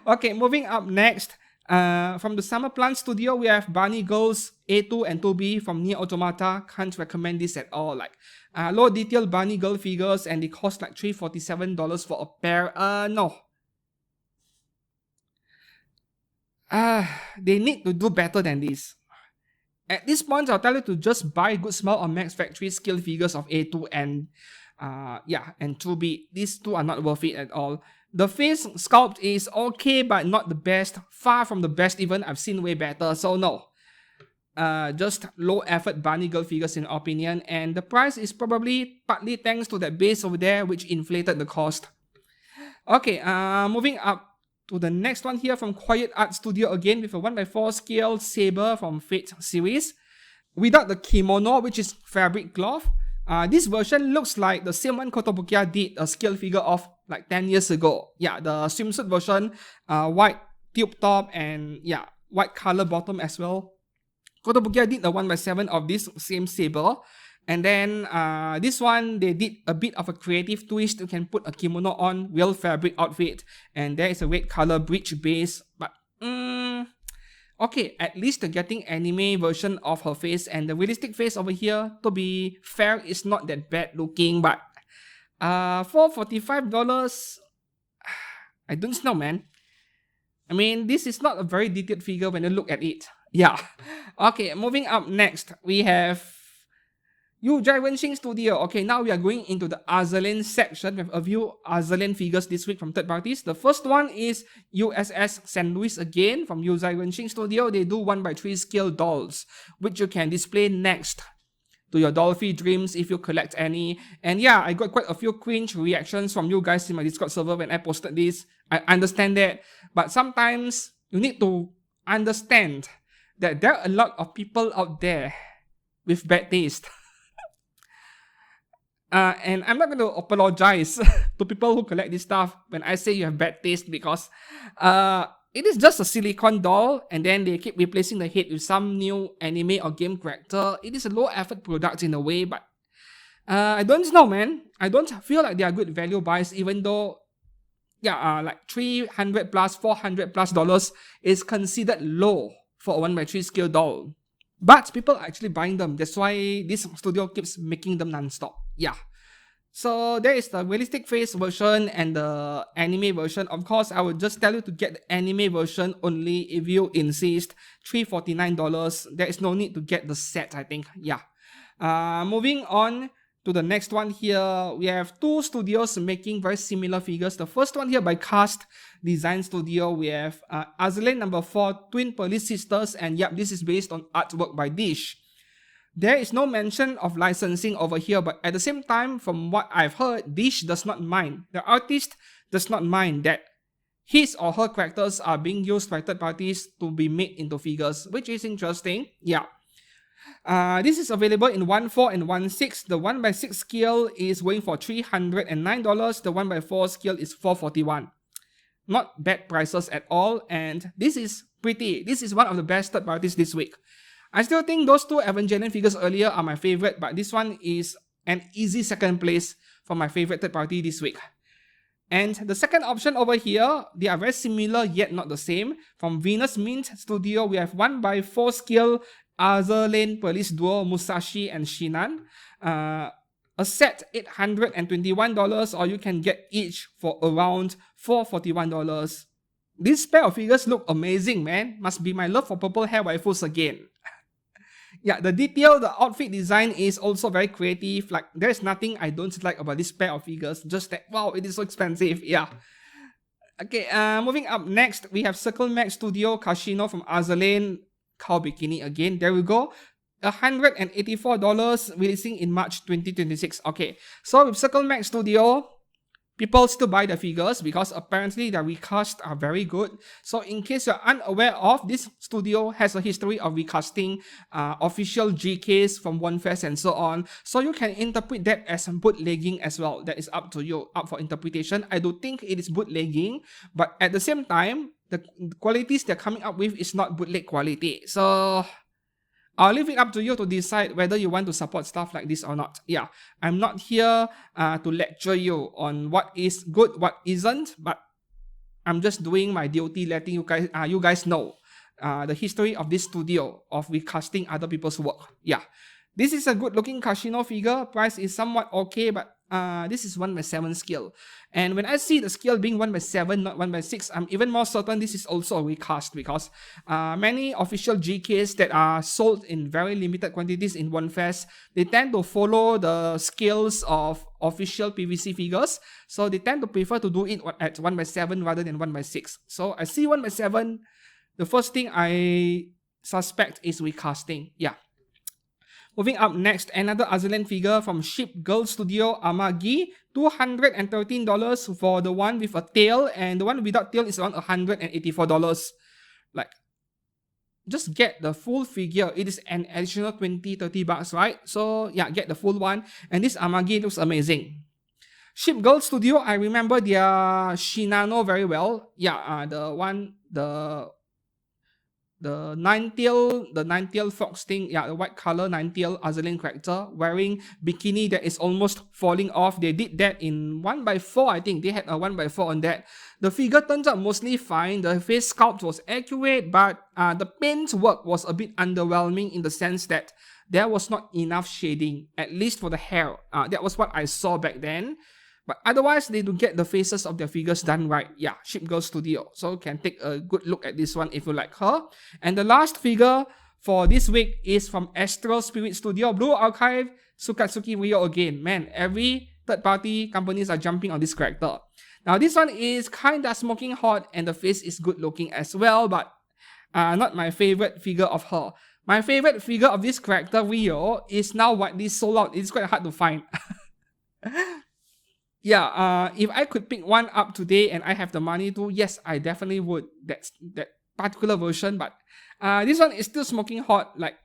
Okay, moving up next. From the Summer Plant Studio, we have Bunny Girls A2 and 2B from Nier Automata. Can't recommend this at all. Like, low detail Bunny Girl figures, and they cost like $347 for a pair. No. They need to do better than this. At this point, I'll tell you to just buy Good Smile or Max Factory scale figures of A2 and and 2B. These two are not worth it at all. The face sculpt is okay, but not the best. Far from the best even. I've seen way better, so no. Just low effort Bunny Girl figures in opinion, and the price is probably partly thanks to that base over there which inflated the cost. Okay, moving up to the next one here from Quiet Art Studio again with a 1x4 scale saber from Fate series. Without the kimono, which is fabric cloth, this version looks like the same one Kotobukiya did a scale figure of like 10 years ago. Yeah, the swimsuit version, white tube top and yeah, white color bottom as well. Kotobukiya did the 1x7 of this same saber. And then this one, they did a bit of a creative twist. You can put a kimono on, real fabric outfit. And there is a red color breech base. But, okay, at least they're getting anime version of her face. And the realistic face over here, to be fair, is not that bad looking. But for $45, I don't know, man. I mean, this is not a very detailed figure when you look at it. Yeah. Okay, moving up next, we have Yujai Wenshin Studio. Okay, now we are going into the Azur Lane section. We have a few Azur Lane figures this week from third parties. The first one is USS St. Louis again from Yujai Wenshin Studio. They do 1x3 scale dolls, which you can display next to your Dolphy Dreams if you collect any. And yeah, I got quite a few cringe reactions from you guys in my Discord server when I posted this. I understand that, but sometimes you need to understand that there are a lot of people out there with bad taste. And I'm not going to apologize to people who collect this stuff when I say you have bad taste, because it is just a silicone doll and then they keep replacing the head with some new anime or game character. It is a low effort product in a way, but I don't know, man. I don't feel like they are good value buys, even though like $300 plus, $400 plus dollars is considered low for a 1x3 scale doll. But people are actually buying them. That's why this studio keeps making them non-stop. Yeah. So there is the realistic face version and the anime version. Of course, I would just tell you to get the anime version only if you insist. $349. There is no need to get the set, I think. Yeah. Moving on to the next one here, we have two studios making very similar figures. The first one here by Cast Design Studio, we have Azur Lane number 4, Twin Police Sisters, and yep, this is based on artwork by Dish. There is no mention of licensing over here, but at the same time, from what I've heard, Dish does not mind. The artist does not mind that his or her characters are being used by third parties to be made into figures, which is interesting. Yeah. This is available in 1/4 and 1/6. The 1x6 scale is going for $309. The 1x4 scale is $441. Not bad prices at all, and this is pretty. This is one of the best third parties this week. I still think those two Evangelion figures earlier are my favorite, but this one is an easy second place for my favorite third party this week. And the second option over here, they are very similar yet not the same. From Venus Mint Studio, we have 1x4 scale Azur Lane Police Duo Musashi and Shinan. A set $821, or you can get each for around $441. This pair of figures look amazing, man. Must be my love for purple hair waifus again. Yeah, the detail, the outfit design is also very creative. Like, there's nothing I don't like about this pair of figures. Just that, wow, it is so expensive. Yeah. Okay, moving up next, we have Circle Max Studio Kashino from Azur Lane. Cow Bikini again. There we go. $184 releasing in March 2026. Okay, so with Circle Max Studio, people still buy the figures because apparently the recast are very good. So in case you're unaware of, this studio has a history of recasting official GKs from One Fest and so on. So you can interpret that as bootlegging as well. That is up to you, up for interpretation. I do think it is bootlegging, but at the same time, the qualities they're coming up with is not bootleg quality. So I'll leave it up to you to decide whether you want to support stuff like this or not. Yeah, I'm not here to lecture you on what is good, what isn't, but I'm just doing my duty letting you guys know the history of this studio of recasting other people's work. Yeah, this is a good looking Kashino figure. Price is somewhat okay, but this is 1x7 scale. And when I see the scale being 1x7, not 1x6, I'm even more certain this is also a recast because many official GKs that are sold in very limited quantities in One Fest, they tend to follow the scales of official PVC figures. So they tend to prefer to do it at 1x7 rather than 1x6. So I see 1x7, the first thing I suspect is recasting. Yeah. Moving up next, another Azur Lane figure from Ship Girl Studio Amagi. $213 for the one with a tail, and the one without tail is around $184. Like, just get the full figure. It is an additional $20-30, right? So yeah, get the full one. And this Amagi looks amazing. Ship Girl Studio, I remember their Shinano very well. Yeah, the nine-tail fox thing, yeah, the white color nine-tail Azur Lane character wearing bikini that is almost falling off. They did that in 1x4, I think. They had a 1x4 on that. The figure turns out mostly fine. The face sculpt was accurate, but the paint work was a bit underwhelming in the sense that there was not enough shading, at least for the hair. That was what I saw back then. But otherwise, they do get the faces of their figures done right. Yeah, Ship Girl Studio. So you can take a good look at this one if you like her. And the last figure for this week is from Astral Spirit Studio, Blue Archive, Sukatsuki Ryo again. Man, every third-party companies are jumping on this character. Now, this one is kinda smoking hot and the face is good looking as well, but not my favorite figure of her. My favorite figure of this character, Ryo, is now widely sold out. It's quite hard to find. Yeah, if I could pick one up today and I have the money to, yes, I definitely would. That's that particular version, but this one is still smoking hot. Like,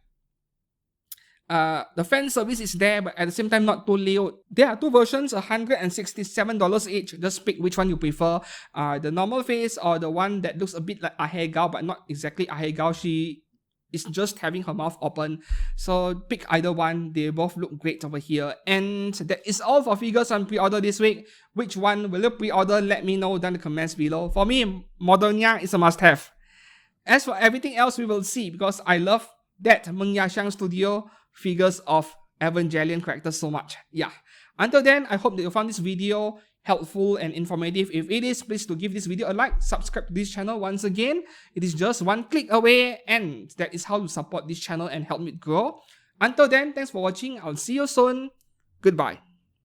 the fan service is there, but at the same time not too late. There are two versions, $167 each. Just pick which one you prefer. The normal face or the one that looks a bit like Ahegao, but not exactly Ahegao. She is just having her mouth open. So pick either one. They both look great over here. And that is all for figures on pre-order this week. Which one will you pre-order? Let me know down in the comments below. For me, Modernia is a must-have. As for everything else, we will see, because I love that Mengyashang Studio figures of Evangelion characters so much. Yeah. Until then, I hope that you found this video helpful and informative. If it is, please do give this video a like, subscribe to this channel once again. It is just one click away, and that is how you support this channel and help me grow. Until then, thanks for watching. I'll see you soon. Goodbye.